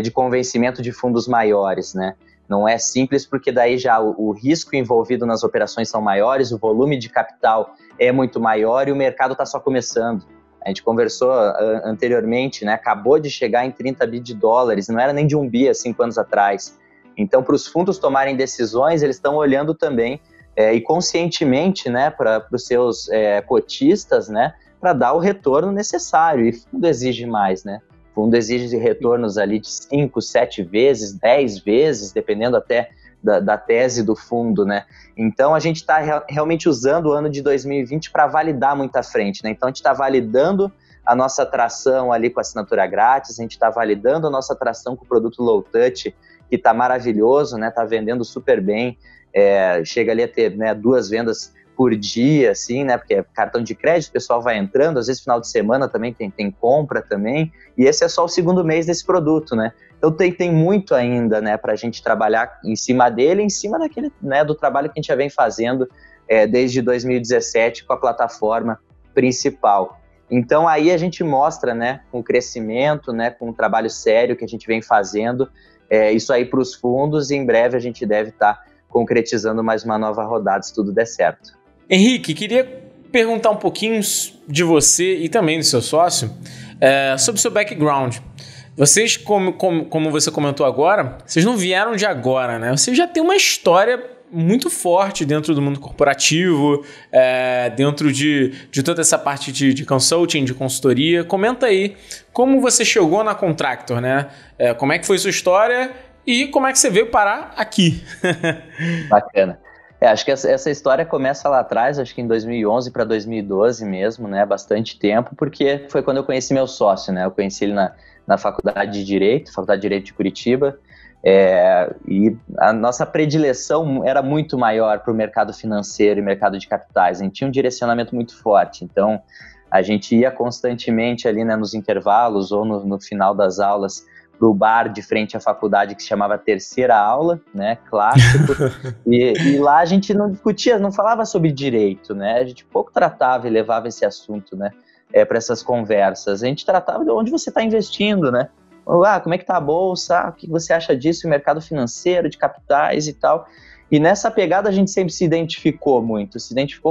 de convencimento de fundos maiores, né? Não é simples, porque daí já o risco envolvido nas operações são maiores, o volume de capital é muito maior e o mercado está só começando. A gente conversou anteriormente, né? Acabou de chegar em 30 bi de dólares, não era nem de 1 bi há 5 anos atrás. Então, para os fundos tomarem decisões, eles estão olhando também e conscientemente, né, para os seus cotistas, né, para dar o retorno necessário. E fundo exige mais, né? Fundo exige retornos ali de 5, 7 vezes, 10 vezes, dependendo até da tese do fundo, né? Então, a gente está realmente usando o ano de 2020 para validar muito à frente, né? Então, a gente está validando a nossa atração ali com a assinatura grátis, a gente está validando a nossa atração com o produto low touch, que está maravilhoso, né? Está vendendo super bem, chega ali a ter, né, 2 vendas por dia, assim, né? Porque é cartão de crédito, o pessoal vai entrando, às vezes final de semana também tem compra também, e esse é só o 2º mês desse produto, né? Então tem muito ainda, né, para a gente trabalhar em cima dele, em cima daquele, né, do trabalho que a gente já vem fazendo desde 2017 com a plataforma principal. Então aí a gente mostra, né, com o crescimento, né, com o trabalho sério que a gente vem fazendo, isso aí para os fundos, e em breve a gente deve estar concretizando mais uma nova rodada, se tudo der certo. Henrique, queria perguntar um pouquinho de você e também do seu sócio sobre o seu background. Vocês, como você comentou agora, vocês não vieram de agora, né? Vocês já têm uma história muito forte dentro do mundo corporativo, dentro de toda essa parte de consulting, de consultoria. Comenta aí como você chegou na Contractor, né? Como é que foi sua história e como é que você veio parar aqui? Bacana. Acho que essa história começa lá atrás, acho que em 2011 para 2012 mesmo, né? Bastante tempo, porque foi quando eu conheci meu sócio, né? Eu conheci ele na Faculdade de Direito de Curitiba, e a nossa predileção era muito maior para o mercado financeiro e mercado de capitais. A gente tinha um direcionamento muito forte, então a gente ia constantemente ali, né, nos intervalos ou no final das aulas para o bar de frente à faculdade que se chamava Terceira Aula, né, clássico, e lá a gente não discutia, não falava sobre direito, né, a gente pouco tratava e levava esse assunto, né, para essas conversas. A gente tratava de onde você está investindo, né, como é que está a bolsa, o que você acha disso, o mercado financeiro, de capitais e tal, e nessa pegada a gente sempre se identificou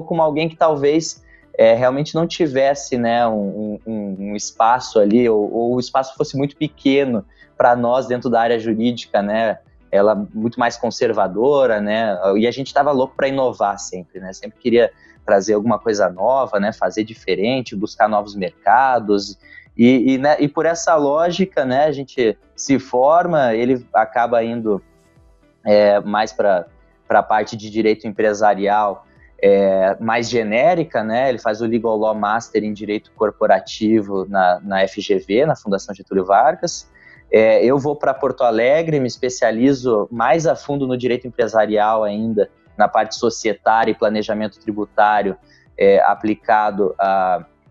como alguém que talvez realmente não tivesse, né, um espaço ali, ou o espaço fosse muito pequeno para nós dentro da área jurídica, né, ela muito mais conservadora, né, e a gente estava louco para inovar sempre, né, sempre queria trazer alguma coisa nova, né, fazer diferente, buscar novos mercados, e por essa lógica, né, a gente se forma, ele acaba indo mais para a parte de direito empresarial, mais genérica, né? Ele faz o Legal Law Master em Direito Corporativo na FGV, na Fundação Getúlio Vargas. Eu vou para Porto Alegre, me especializo mais a fundo no direito empresarial ainda, na parte societária e planejamento tributário, aplicado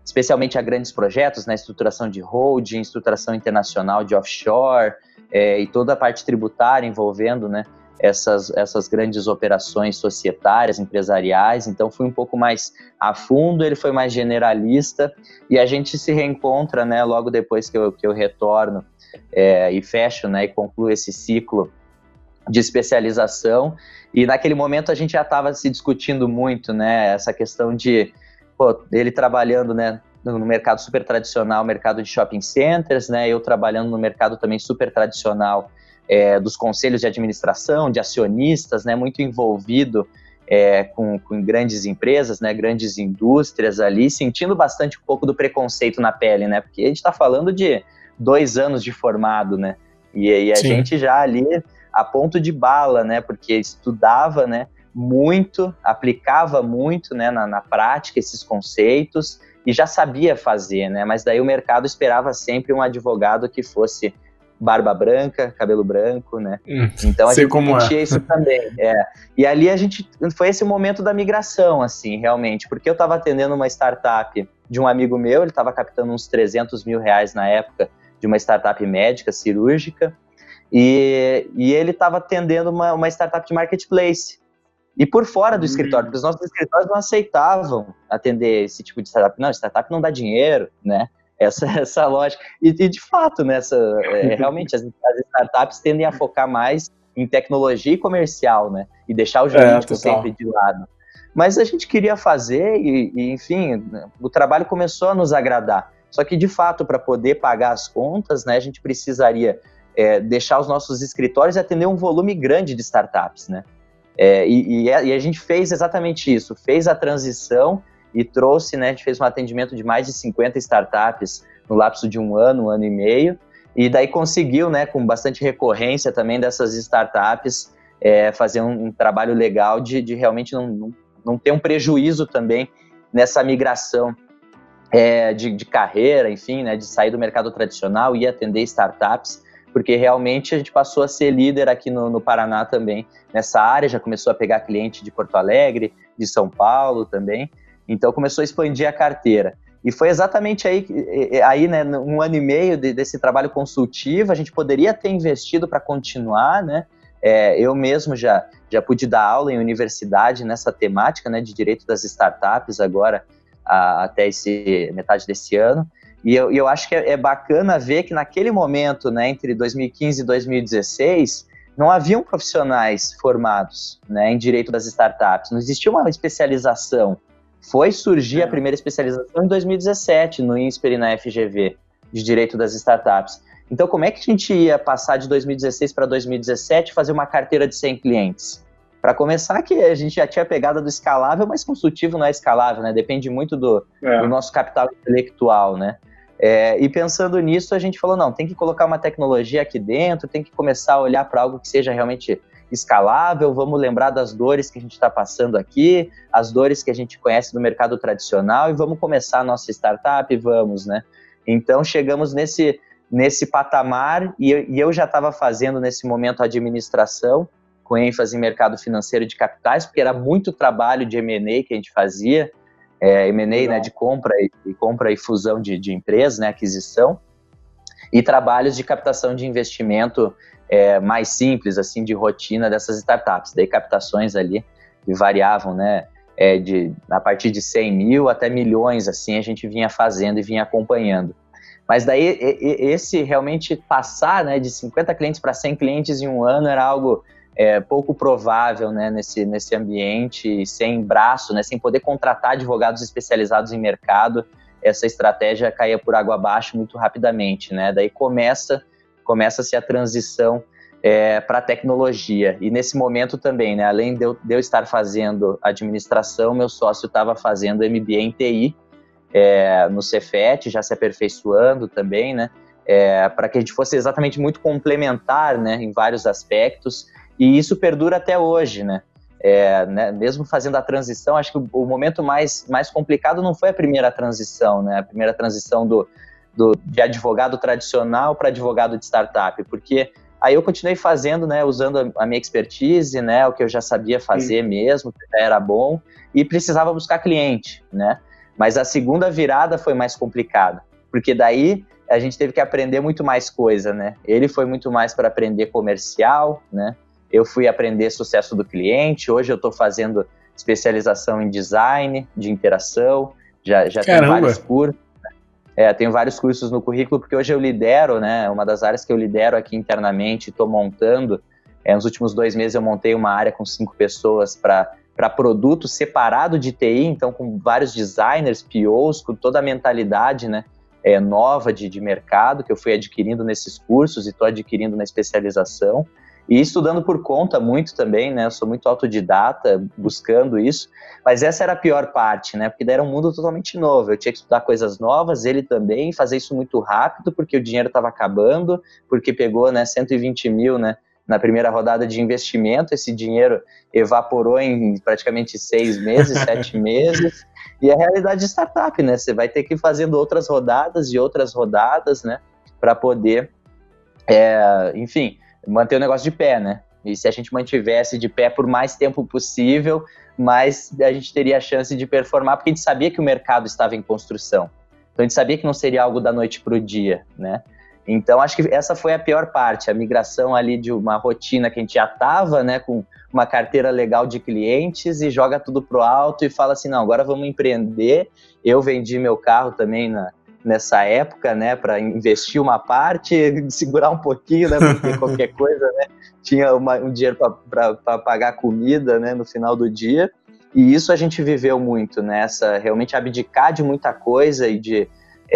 especialmente a grandes projetos, né? Estruturação de holding, estruturação internacional de offshore, e toda a parte tributária envolvendo, né, essas grandes operações societárias, empresariais. Então fui um pouco mais a fundo, ele foi mais generalista, e a gente se reencontra, né, logo depois que eu retorno e fecho, né, e concluo esse ciclo de especialização, e naquele momento a gente já estava se discutindo muito, né, essa questão de ele trabalhando, né, no mercado super tradicional, mercado de shopping centers, né, eu trabalhando no mercado também super tradicional, dos conselhos de administração, de acionistas, né, muito envolvido com grandes empresas, né, grandes indústrias ali, sentindo bastante um pouco do preconceito na pele, né, porque a gente está falando de 2 anos de formado, né, e a gente já ali a ponto de bala, né, porque estudava, né, muito, aplicava muito, né, na prática esses conceitos e já sabia fazer, né, mas daí o mercado esperava sempre um advogado que fosse barba branca, cabelo branco, né? Então a gente sentia isso também. E ali foi esse momento da migração, assim, realmente, porque eu estava atendendo uma startup de um amigo meu, ele estava captando uns R$300 mil na época de uma startup médica, cirúrgica, e ele estava atendendo uma startup de marketplace. E por fora do escritório, porque os nossos escritórios não aceitavam atender esse tipo de startup. Não, startup não dá dinheiro, né? Essa lógica. E de fato, né, realmente as startups tendem a focar mais em tecnologia e comercial, né? E deixar o jurídico sempre de lado. mas a gente queria fazer e enfim, o trabalho começou a nos agradar. Só que, de fato, para poder pagar as contas, né, a gente precisaria deixar os nossos escritórios e atender um volume grande de startups, né? E a gente fez exatamente isso, fez a transição e trouxe, né, a gente fez um atendimento de mais de 50 startups no lapso de um ano e meio, e daí conseguiu, né, com bastante recorrência também dessas startups, fazer um trabalho legal de realmente não ter um prejuízo também nessa migração de carreira, enfim, né, de sair do mercado tradicional e atender startups, porque realmente a gente passou a ser líder aqui no Paraná também nessa área, já começou a pegar cliente de Porto Alegre, de São Paulo também, então começou a expandir a carteira. E foi exatamente aí né, um ano e meio desse trabalho consultivo, a gente poderia ter investido para continuar, né? Eu mesmo já pude dar aula em universidade nessa temática, né, de direito das startups agora, até metade desse ano. E eu acho que é bacana ver que naquele momento, né, entre 2015 e 2016, não haviam profissionais formados, né, em direito das startups, não existia uma especialização. Foi surgir a primeira especialização em 2017, no INSPER e na FGV, de direito das startups. Então, como é que a gente ia passar de 2016 para 2017 e fazer uma carteira de 100 clientes? Para começar, que a gente já tinha a pegada do escalável, mas consultivo não é escalável, né? Depende muito do nosso capital intelectual, né? E pensando nisso, a gente falou, não, tem que colocar uma tecnologia aqui dentro, tem que começar a olhar para algo que seja realmente escalável, vamos lembrar das dores que a gente está passando aqui, as dores que a gente conhece do mercado tradicional, e vamos começar a nossa startup, vamos, né? Então, chegamos nesse patamar, e eu já estava fazendo, nesse momento, administração, com ênfase em mercado financeiro de capitais, porque era muito trabalho de M&A que a gente fazia, M&A, né, de compra e fusão de empresas, né, aquisição, e trabalhos de captação de investimento mais simples, assim, de rotina dessas startups. Daí captações ali que variavam, né, a partir de 100 mil até milhões, assim, a gente vinha fazendo e vinha acompanhando. Mas daí, esse realmente passar, né, de 50 clientes para 100 clientes em um ano era algo pouco provável, né, nesse ambiente, sem braço, né, sem poder contratar advogados especializados em mercado. Essa estratégia caía por água abaixo muito rapidamente, né? Daí começa-se a transição para a tecnologia. E nesse momento também, né, além de eu estar fazendo administração, meu sócio estava fazendo MBA em TI, no Cefet, já se aperfeiçoando também, né, para que a gente fosse exatamente muito complementar, né, em vários aspectos, e isso perdura até hoje, né, né, mesmo fazendo a transição, acho que o momento mais complicado não foi a primeira transição, né, a primeira transição de advogado tradicional para advogado de startup, porque aí eu continuei fazendo, né, usando a minha expertise, né, o que eu já sabia fazer mesmo, que já era bom, e precisava buscar cliente, né. Mas a segunda virada foi mais complicada, porque daí a gente teve que aprender muito mais coisa, né? Ele foi muito mais para aprender comercial, né? Eu fui aprender sucesso do cliente, hoje eu estou fazendo especialização em design, de interação, já tenho vários cursos. Tenho vários cursos no currículo, porque hoje eu lidero, né? Uma das áreas que eu lidero aqui internamente, estou montando. Nos últimos 2 meses eu montei uma área com 5 pessoas para produto separado de TI, então com vários designers, POs, com toda a mentalidade, né, nova de mercado que eu fui adquirindo nesses cursos e estou adquirindo na especialização. E estudando por conta muito também, né, eu sou muito autodidata, buscando isso, mas essa era a pior parte, né, porque daí era um mundo totalmente novo, eu tinha que estudar coisas novas, ele também, fazer isso muito rápido, porque o dinheiro estava acabando, porque pegou, né, 120 mil, né, na primeira rodada de investimento, esse dinheiro evaporou em praticamente 6 meses, 7 meses, e a realidade de startup, né, você vai ter que ir fazendo outras rodadas e outras rodadas, né, para poder, enfim, manter o negócio de pé, né, e se a gente mantivesse de pé por mais tempo possível, mais a gente teria a chance de performar, porque a gente sabia que o mercado estava em construção, então a gente sabia que não seria algo da noite para o dia, né. Então, acho que essa foi a pior parte, a migração ali de uma rotina que a gente já estava, né, com uma carteira legal de clientes e joga tudo pro alto e fala assim, não, agora vamos empreender. Eu vendi meu carro também nessa época, né, para investir uma parte, segurar um pouquinho, né, porque qualquer coisa, né, tinha um dinheiro para pagar comida, né, no final do dia. E isso a gente viveu muito, né? Realmente abdicar de muita coisa e de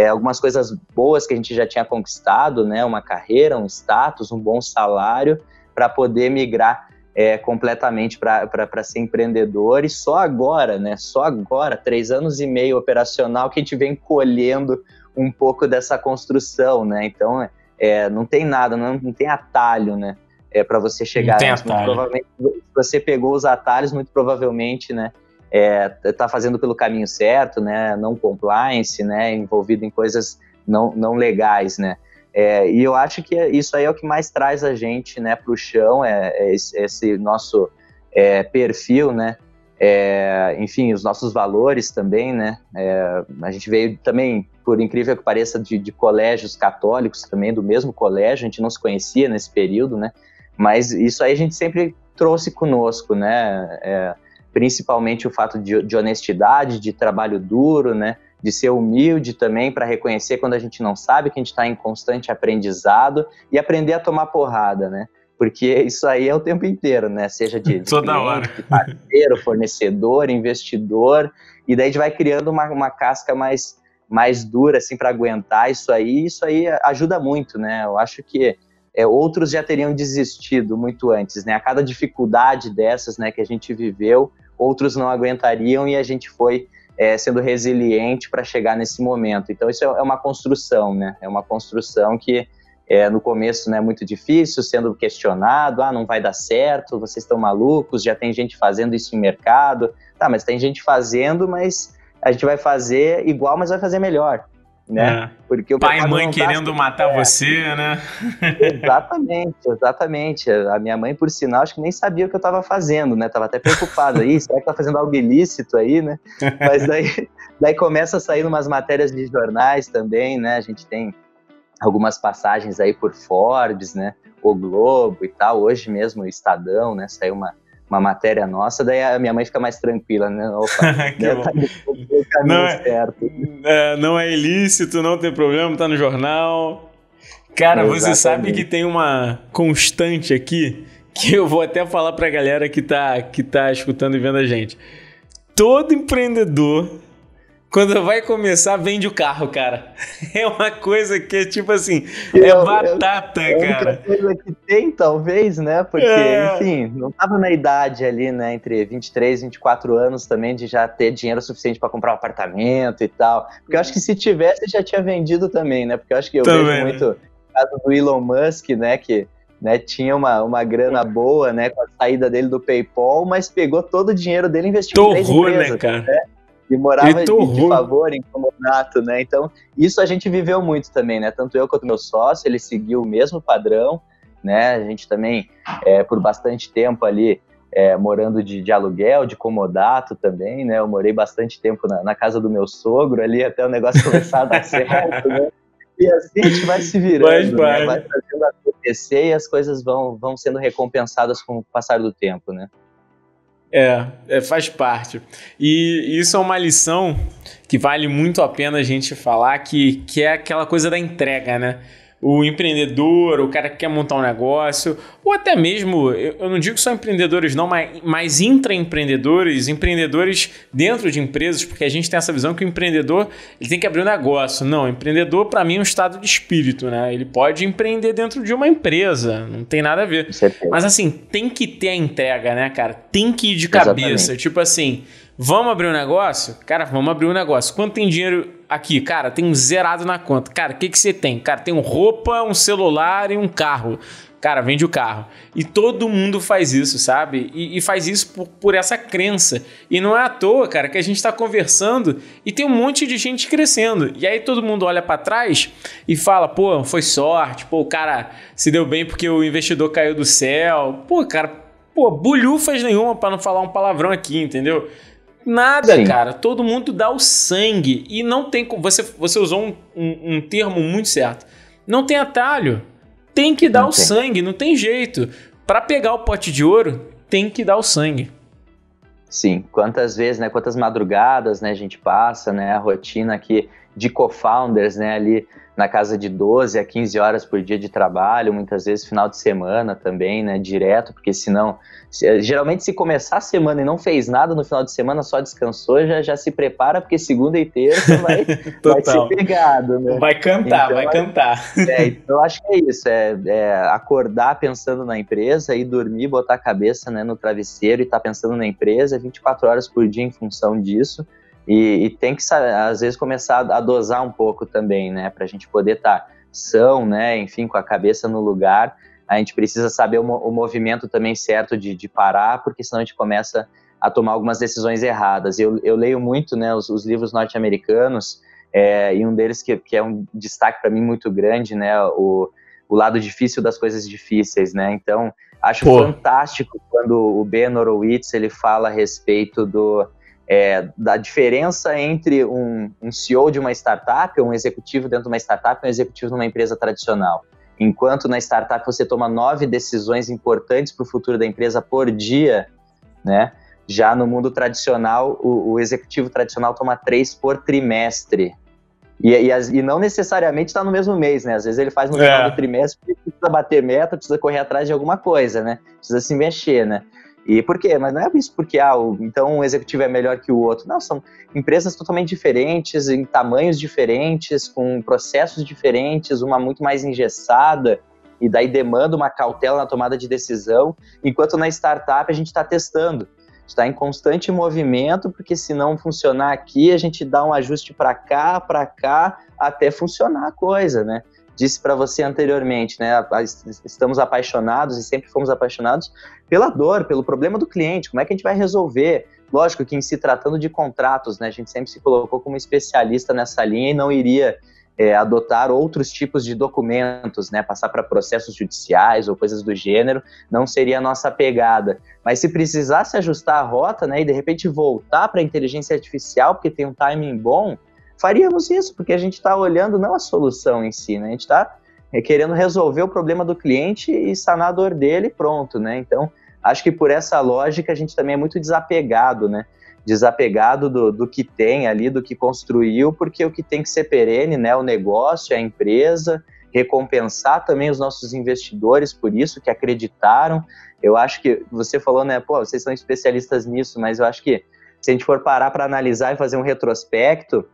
algumas coisas boas que a gente já tinha conquistado, né? Uma carreira, um status, um bom salário, para poder migrar completamente para ser empreendedor. E só agora, né? Só agora, 3 anos e meio operacional, que a gente vem colhendo um pouco dessa construção, né? Então, não tem nada, não tem atalho, né? Para você chegar. Não tem atalho. Provavelmente, se você pegou os atalhos, muito provavelmente, né? Tá fazendo pelo caminho certo, né? Não compliance, né? Envolvido em coisas não legais, né? E eu acho que isso aí é o que mais traz a gente, né, para o chão, esse nosso perfil, né? Enfim, os nossos valores também, né? A gente veio também, por incrível que pareça, de colégios católicos também, do mesmo colégio, a gente não se conhecia nesse período, né? Mas isso aí a gente sempre trouxe conosco, né? Principalmente o fato de honestidade, de trabalho duro, né? De ser humilde também, para reconhecer quando a gente não sabe, que a gente está em constante aprendizado, e aprender a tomar porrada, né? Porque isso aí é o tempo inteiro, né? Seja de cliente, de parceiro, fornecedor, investidor, e daí a gente vai criando uma casca mais dura, assim, para aguentar isso aí ajuda muito, né? Eu acho que outros já teriam desistido muito antes, né? A cada dificuldade dessas, né, que a gente viveu, outros não aguentariam, e a gente foi sendo resiliente para chegar nesse momento. Então isso é uma construção, né? É uma construção que no começo, né, muito difícil, sendo questionado, não vai dar certo, vocês estão malucos, já tem gente fazendo isso em mercado. Tá, mas tem gente fazendo, mas a gente vai fazer igual, mas vai fazer melhor, né? Porque o pai e mãe querendo matar você, né? Exatamente. A minha mãe, por sinal, acho que nem sabia o que eu estava fazendo, né? Tava até preocupada. Será que tá fazendo algo ilícito aí, né? Mas daí começa a sair umas matérias de jornais também, né? A gente tem algumas passagens aí por Forbes, né? O Globo e tal. Hoje mesmo o Estadão, né? Saiu uma matéria nossa, daí a minha mãe fica mais tranquila, né? Opa, não é ilícito, não tem problema, tá no jornal. Cara, exatamente. Você sabe que tem uma constante aqui, que eu vou até falar pra galera que tá escutando e vendo a gente. Todo empreendedor, quando vai começar, vende o carro, cara. É uma coisa que é tipo assim, batata, cara. É a única coisa que tem, talvez, né? Porque, enfim, não tava na idade ali, né? Entre 23 e 24 anos também, de já ter dinheiro suficiente para comprar um apartamento e tal. Porque eu acho que se tivesse, já tinha vendido também, né? Porque eu acho que eu vejo muito o caso do Elon Musk, né? Que tinha uma grana boa, né? Com a saída dele do PayPal, mas pegou todo o dinheiro dele e investiu em 3 empresas, né, cara? Né? E morava de favor em comodato, né? Então, isso a gente viveu muito também, né? Tanto eu quanto meu sócio, ele seguiu o mesmo padrão, né? A gente também, por bastante tempo ali, morando de aluguel, de comodato também, né? Eu morei bastante tempo na casa do meu sogro ali, até o negócio começar a dar certo, né? E assim a gente vai se virando, né? Vai fazendo acontecer e as coisas vão sendo recompensadas com o passar do tempo, né? Faz parte. E isso é uma lição que vale muito a pena a gente falar, que é aquela coisa da entrega, né? O empreendedor, o cara que quer montar um negócio, ou até mesmo, eu não digo só empreendedores não, mas intraempreendedores, empreendedores dentro de empresas, porque a gente tem essa visão que o empreendedor ele tem que abrir um negócio. Não, empreendedor para mim é um estado de espírito, né? Ele pode empreender dentro de uma empresa, não tem nada a ver. Mas assim, tem que ter a entrega, né, cara? Tem que ir de cabeça. Exatamente. Tipo assim, vamos abrir um negócio? Cara, vamos abrir um negócio. Quanto tem dinheiro aqui? Cara, tem zerado na conta. Cara, o que você tem? Cara, tem roupa, um celular e um carro. Cara, vende o carro. E todo mundo faz isso, sabe? E faz isso por essa crença. E não é à toa, cara, que a gente está conversando e tem um monte de gente crescendo. E aí todo mundo olha para trás e fala, pô, foi sorte. Pô, o cara se deu bem porque o investidor caiu do céu. Pô, cara, bolhufas nenhuma para não falar um palavrão aqui, entendeu? Nada, sim, cara. Todo mundo dá o sangue. E não tem como... Você usou um termo muito certo. Não tem atalho. Tem que dar o sangue. Não tem jeito. Para pegar o pote de ouro, tem que dar o sangue. Sim. Quantas vezes, né? Quantas madrugadas, né? A gente passa, né? A rotina que de co-founders, né, ali na casa de 12 a 15 horas por dia de trabalho, muitas vezes final de semana também, né, direto, porque senão, geralmente se começar a semana e não fez nada no final de semana, só descansou, já se prepara, porque segunda e terça vai ser pegado, né? Vai cantar, vai cantar. Então eu acho que é isso, acordar pensando na empresa e dormir, botar a cabeça, né, no travesseiro e estar pensando na empresa 24 horas por dia em função disso. E tem que, às vezes, começar a dosar um pouco também, né? Para a gente poder estar são, né? Enfim, com a cabeça no lugar. A gente precisa saber o movimento também certo de parar, porque senão a gente começa a tomar algumas decisões erradas. Eu leio muito, né, os livros norte-americanos, e um deles que é um destaque para mim muito grande, né? O lado difícil das coisas difíceis, né? Então, acho fantástico quando o Ben Horowitz ele fala a respeito da diferença entre um CEO de uma startup, um executivo dentro de uma startup e um executivo numa empresa tradicional. Enquanto na startup você toma 9 decisões importantes para o futuro da empresa por dia, né? Já no mundo tradicional, o executivo tradicional toma 3 por trimestre. E não necessariamente está no mesmo mês, né? Às vezes ele faz no final do trimestre porque precisa bater meta, precisa correr atrás de alguma coisa, né? Precisa se mexer, né? E por quê? Mas não é isso porque então um executivo é melhor que o outro. Não, são empresas totalmente diferentes, em tamanhos diferentes, com processos diferentes, uma muito mais engessada, e daí demanda uma cautela na tomada de decisão, enquanto na startup a gente está testando. Está em constante movimento, porque se não funcionar aqui, a gente dá um ajuste para cá, até funcionar a coisa, né? Disse para você anteriormente, né? Estamos apaixonados e sempre fomos apaixonados pela dor, pelo problema do cliente. Como é que a gente vai resolver? Lógico que em se tratando de contratos, né? A gente sempre se colocou como especialista nessa linha e não iria adotar outros tipos de documentos, né? Passar para processos judiciais ou coisas do gênero, não seria a nossa pegada. Mas se precisasse ajustar a rota, né? E de repente voltar para a inteligência artificial, porque tem um timing bom, faríamos isso, porque a gente está olhando não a solução em si, né? A gente está querendo resolver o problema do cliente e sanar a dor dele e pronto, né? Então, acho que por essa lógica a gente também é muito desapegado, né? Desapegado do que tem ali, do que construiu, porque o que tem que ser perene, né? O negócio, a empresa, recompensar também os nossos investidores por isso, que acreditaram. Eu acho que você falou, né? Pô, vocês são especialistas nisso, mas eu acho que se a gente for parar para analisar e fazer um retrospecto,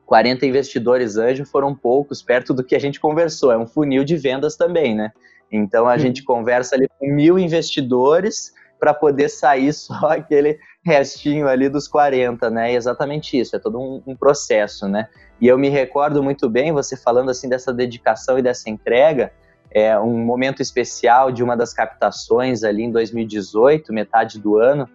40 investidores anjo foram poucos, perto do que a gente conversou. É um funil de vendas também, né? Então, a gente conversa ali com 1.000 investidores para poder sair só aquele restinho ali dos 40, né? E exatamente isso, é todo um processo, né? E eu me recordo muito bem, você falando assim dessa dedicação e dessa entrega, um momento especial de uma das captações ali em 2018, metade do ano,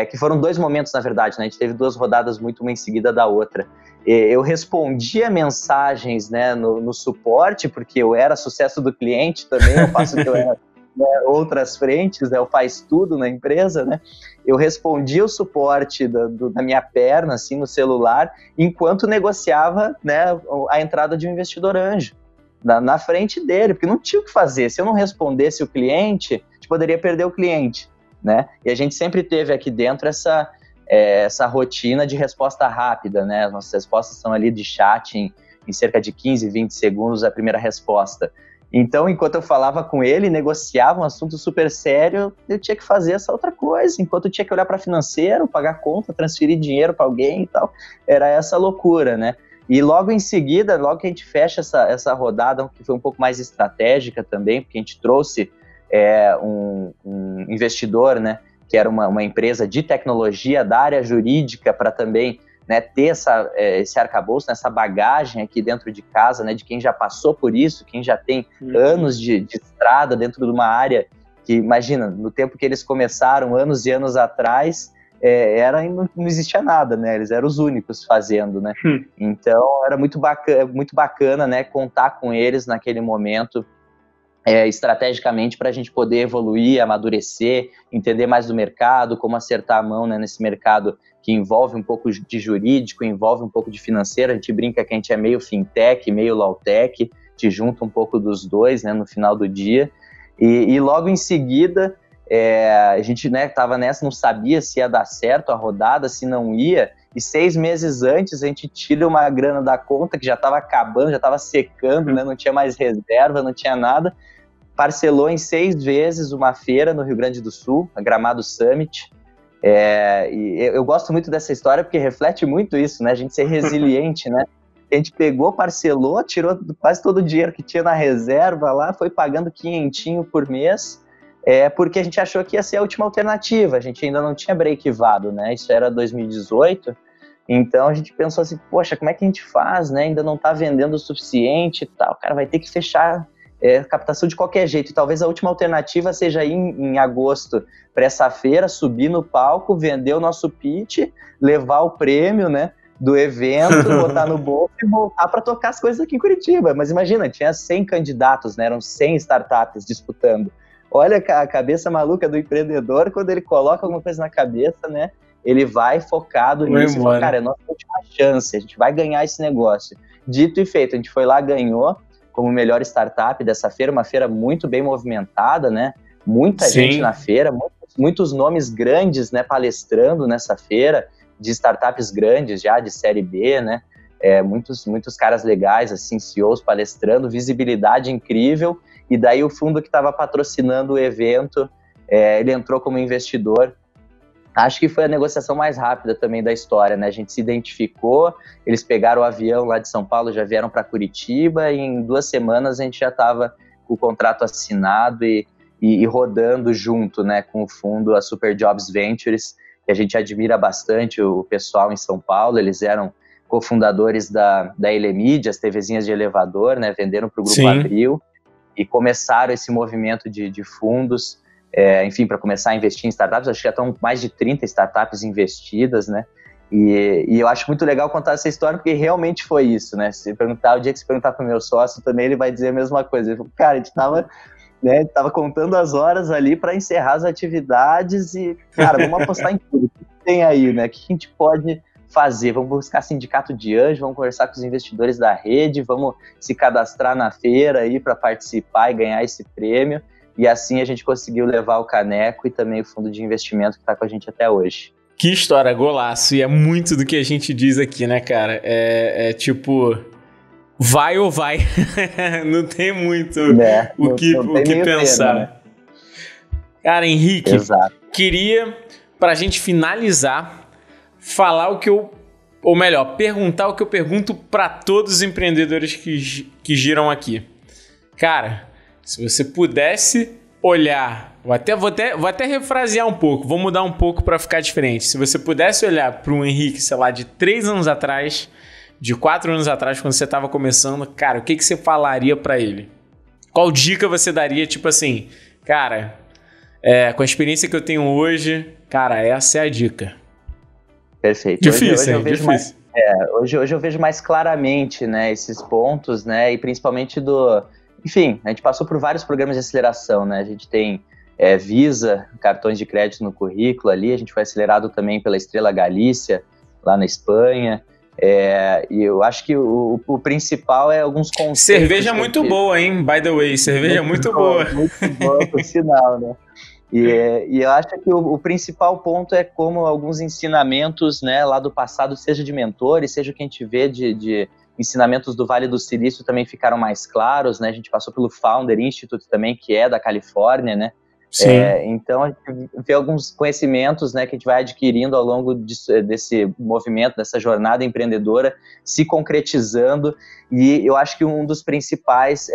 que foram 2 momentos, na verdade, né? A gente teve 2 rodadas muito uma em seguida da outra. Eu respondia mensagens, né, no suporte, porque eu era sucesso do cliente também, ao passo que eu era, né, outras frentes, né, eu faz tudo na empresa, né? Eu respondia o suporte da minha perna, assim, no celular, enquanto negociava, né, a entrada de um investidor anjo na frente dele, porque não tinha o que fazer. Se eu não respondesse o cliente, a gente poderia perder o cliente, né? E a gente sempre teve aqui dentro essa rotina de resposta rápida, né? As nossas respostas são ali de chat em cerca de 15, 20 segundos a primeira resposta. Então, enquanto eu falava com ele, negociava um assunto super sério, eu tinha que fazer essa outra coisa, enquanto eu tinha que olhar para financeiro, pagar conta, transferir dinheiro para alguém e tal. Era essa loucura, né? E logo em seguida, logo que a gente fecha essa rodada, que foi um pouco mais estratégica também, porque a gente trouxe um investidor, né, que era uma empresa de tecnologia da área jurídica para também, né, ter esse arcabouço, essa bagagem aqui dentro de casa, né, de quem já passou por isso, quem já tem anos de estrada dentro de uma área que, imagina, no tempo que eles começaram, anos e anos atrás, não existia nada, né, eles eram os únicos fazendo, né, então era muito bacana, né, contar com eles naquele momento, estrategicamente para a gente poder evoluir, amadurecer, entender mais do mercado, como acertar a mão, né, nesse mercado que envolve um pouco de jurídico, envolve um pouco de financeiro. A gente brinca que a gente é meio fintech, meio lawtech, te junta um pouco dos dois, né, no final do dia. E logo em seguida, a gente, né, estava nessa, não sabia se ia dar certo a rodada, se não ia, e 6 meses antes a gente tira uma grana da conta que já estava acabando, já estava secando, né? Não tinha mais reserva, não tinha nada. Parcelou em 6 vezes uma feira no Rio Grande do Sul, a Gramado Summit. E eu gosto muito dessa história porque reflete muito isso, né? A gente ser resiliente, né? A gente pegou, parcelou, tirou quase todo o dinheiro que tinha na reserva lá, foi pagando 500 por mês, porque a gente achou que ia ser a última alternativa. A gente ainda não tinha breakivado, né? Isso era 2018. Então a gente pensou assim, poxa, como é que a gente faz, né? Ainda não está vendendo o suficiente e tal. Cara, vai ter que fechar captação de qualquer jeito. E talvez a última alternativa seja ir em agosto para essa feira, subir no palco, vender o nosso pitch, levar o prêmio, né, do evento, botar no bolso e voltar para tocar as coisas aqui em Curitiba. Mas imagina, tinha 100 candidatos, né? Eram 100 startups disputando. Olha a cabeça maluca do empreendedor, quando ele coloca alguma coisa na cabeça, né? Ele vai focado nisso e fala, cara, é a nossa última chance, a gente vai ganhar esse negócio. Dito e feito, a gente foi lá, ganhou como melhor startup dessa feira, uma feira muito bem movimentada, né? Muita gente na feira, muitos nomes grandes, né, palestrando nessa feira, de startups grandes já, de série B, né? Muitos caras legais, assim, CEOs palestrando, visibilidade incrível, e daí o fundo que estava patrocinando o evento, ele entrou como investidor. Acho que foi a negociação mais rápida também da história, né? A gente se identificou, eles pegaram o avião lá de São Paulo, já vieram para Curitiba, e em 2 semanas a gente já estava com o contrato assinado e rodando junto, né, com o fundo, a Super Jobs Ventures, que a gente admira bastante o pessoal em São Paulo. Eles eram cofundadores da Elemídia, as TVzinhas de elevador, né? Venderam para o Grupo Abril e começaram esse movimento de fundos, enfim, para começar a investir em startups. Acho que já estão mais de 30 startups investidas, né? E eu acho muito legal contar essa história, porque realmente foi isso, né? Se perguntar, o dia que se perguntar para o meu sócio também, ele vai dizer a mesma coisa. Ele falou, cara, a gente estava contando as horas ali para encerrar as atividades e, cara, vamos apostar em tudo. O que tem aí, né? O que a gente pode fazer? Vamos buscar sindicato de anjo, vamos conversar com os investidores da rede, vamos se cadastrar na feira aí para participar e ganhar esse prêmio. E assim a gente conseguiu levar o caneco e também o fundo de investimento que está com a gente até hoje. Que história, golaço. E é muito do que a gente diz aqui, né, cara? Tipo, vai ou vai. Não tem muito o que pensar. Pena, né? Cara, Henrique, queria, pra gente finalizar, falar o que eu... Ou melhor, perguntar o que eu pergunto para todos os empreendedores que giram aqui. Cara, se você pudesse olhar... Vou até refrasear um pouco, vou mudar um pouco para ficar diferente. Se você pudesse olhar para um Henrique, sei lá, de 3 anos atrás, de 4 anos atrás, quando você estava começando, cara, o que você falaria para ele? Qual dica você daria, tipo assim, cara, com a experiência que eu tenho hoje, cara, essa é a dica. Perfeito. Difícil, difícil. Hoje eu vejo mais claramente, né, esses pontos, né, e principalmente enfim, a gente passou por vários programas de aceleração, né, a gente tem Visa, cartões de crédito no currículo ali, a gente foi acelerado também pela Estrela Galícia, lá na Espanha, e eu acho que o principal é alguns conceitos... Cerveja muito boa, hein, by the way, cerveja muito boa. Muito boa, por sinal, né. E eu acho que o principal ponto é como alguns ensinamentos, né, lá do passado, seja de mentores, seja o que a gente vê de ensinamentos do Vale do Silício também ficaram mais claros, né, a gente passou pelo Founder Institute também, que é da Califórnia, né. Então a gente vê alguns conhecimentos, né, que a gente vai adquirindo ao longo desse movimento, dessa jornada empreendedora, se concretizando, e eu acho que um dos principais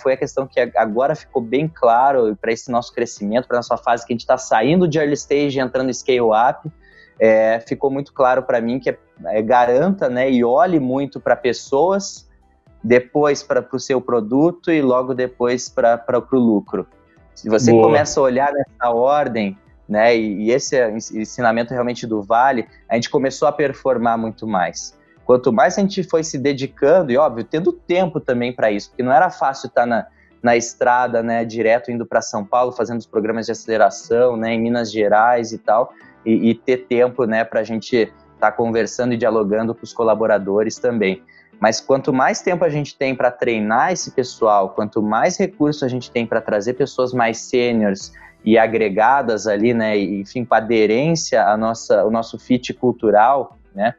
foi a questão que agora ficou bem claro para esse nosso crescimento, para a nossa fase que a gente está saindo de early stage e entrando em scale up, ficou muito claro para mim que garanta, né, e olhe muito para pessoas, depois para o seu produto e logo depois para o lucro. Se você começa a olhar nessa ordem, né, e esse ensinamento realmente do Vale, a gente começou a performar muito mais. Quanto mais a gente foi se dedicando, e óbvio, tendo tempo também para isso, porque não era fácil estar na estrada, né, direto indo para São Paulo, fazendo os programas de aceleração, né, em Minas Gerais e tal, e ter tempo, né, para a gente estar conversando e dialogando com os colaboradores também. Mas quanto mais tempo a gente tem para treinar esse pessoal, quanto mais recurso a gente tem para trazer pessoas mais sêniores e agregadas ali, né, e, enfim, com aderência ao nosso fit cultural, né,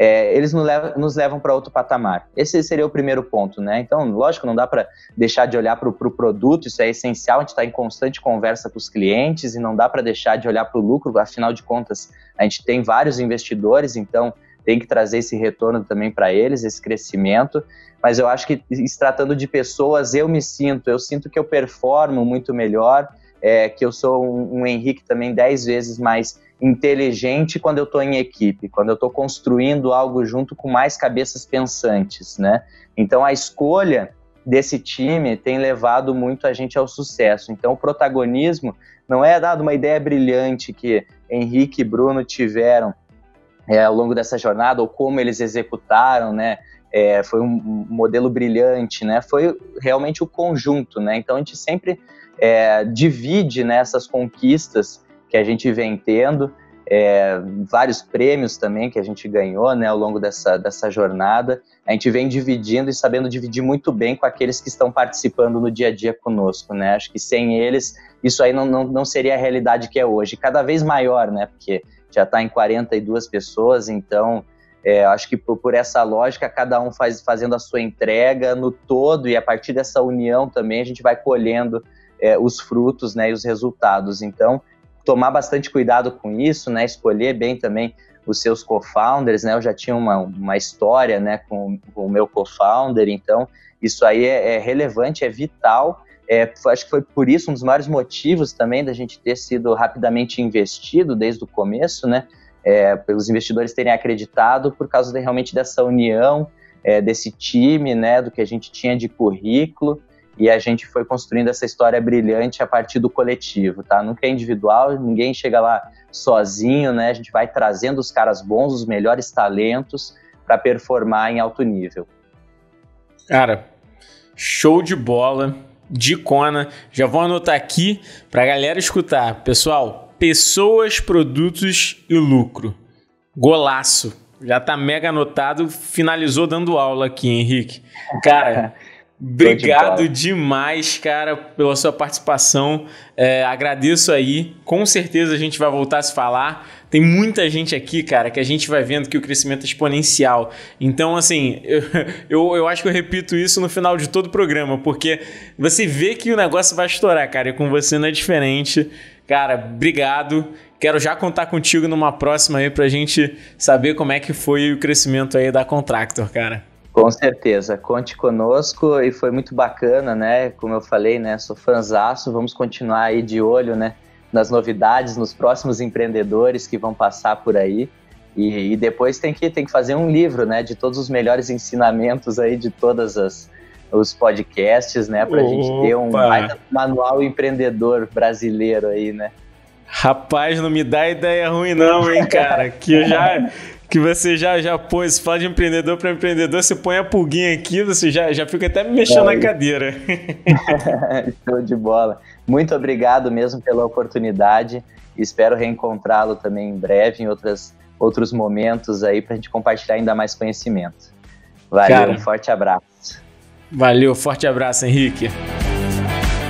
eles nos levam para outro patamar. Esse seria o primeiro ponto, né? Então, lógico, não dá para deixar de olhar para o produto, isso é essencial, a gente está em constante conversa com os clientes e não dá para deixar de olhar para o lucro, afinal de contas, a gente tem vários investidores, então tem que trazer esse retorno também para eles, esse crescimento, mas eu acho que, se tratando de pessoas, eu sinto que eu performo muito melhor, que eu sou um Henrique também 10 vezes mais inteligente quando eu estou em equipe, quando eu estou construindo algo junto com mais cabeças pensantes, né? Então, a escolha desse time tem levado muito a gente ao sucesso. Então, o protagonismo não é dado uma ideia brilhante que Henrique e Bruno tiveram ao longo dessa jornada, ou como eles executaram, né? Foi um modelo brilhante, né? Foi realmente o conjunto, né? Então, a gente sempre divide, né, essas conquistas que a gente vem tendo, vários prêmios também que a gente ganhou, né, ao longo dessa jornada, a gente vem dividindo e sabendo dividir muito bem com aqueles que estão participando no dia a dia conosco, né, acho que sem eles isso aí não seria a realidade que é hoje, cada vez maior, né, porque já está em 42 pessoas, então acho que por essa lógica cada um fazendo a sua entrega no todo e a partir dessa união também a gente vai colhendo os frutos, né, e os resultados, então tomar bastante cuidado com isso, né, escolher bem também os seus co-founders, né, eu já tinha uma história, né, com o meu co-founder, então isso aí é relevante, é vital, acho que foi por isso um dos maiores motivos também da gente ter sido rapidamente investido desde o começo, né, pelos investidores terem acreditado por causa realmente dessa união, desse time, né, do que a gente tinha de currículo, e a gente foi construindo essa história brilhante a partir do coletivo, tá? Nunca é individual, ninguém chega lá sozinho, né? A gente vai trazendo os caras bons, os melhores talentos para performar em alto nível. Cara, show de bola, dicona. Já vou anotar aqui para a galera escutar. Pessoal, pessoas, produtos e lucro. Golaço. Já tá mega anotado, finalizou dando aula aqui, Henrique. Cara... Obrigado demais, cara, pela sua participação. Agradeço aí. Com certeza a gente vai voltar a se falar. Tem muita gente aqui, cara, que a gente vai vendo que o crescimento é exponencial. Então, assim, eu acho que eu repito isso no final de todo o programa, porque você vê que o negócio vai estourar, cara, e com você não é diferente. Cara, obrigado. Quero já contar contigo numa próxima aí pra gente saber como é que foi o crescimento aí da Contractor, cara. Com certeza, conte conosco e foi muito bacana, né, como eu falei, né, sou fãzaço, vamos continuar aí de olho, né, nas novidades, nos próximos empreendedores que vão passar por aí e depois tem que fazer um livro, né, de todos os melhores ensinamentos aí de todas os podcasts, né, pra gente ter um manual empreendedor brasileiro aí, né. Rapaz, não me dá ideia ruim não, hein, cara, que você já pôs, fala de empreendedor para empreendedor, você põe a pulguinha aqui, você já fica até me mexendo na cadeira. Show de bola. Muito obrigado mesmo pela oportunidade. Espero reencontrá-lo também em breve, em outros momentos aí, para a gente compartilhar ainda mais conhecimento. Valeu, cara, um forte abraço. Valeu, forte abraço, Henrique.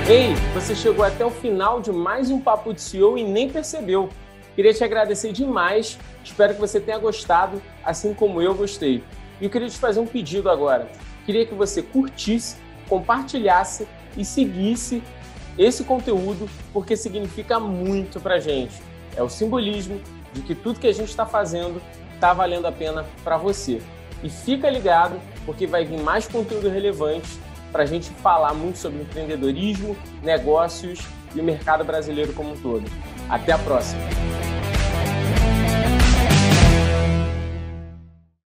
Ei, você chegou até o final de mais um Papo de CEO e nem percebeu. Queria te agradecer demais, espero que você tenha gostado, assim como eu gostei. E eu queria te fazer um pedido agora. Queria que você curtisse, compartilhasse e seguisse esse conteúdo, porque significa muito pra gente. É o simbolismo de que tudo que a gente está fazendo está valendo a pena para você. E fica ligado, porque vai vir mais conteúdo relevante para a gente falar muito sobre empreendedorismo, negócios e o mercado brasileiro como um todo. Até a próxima!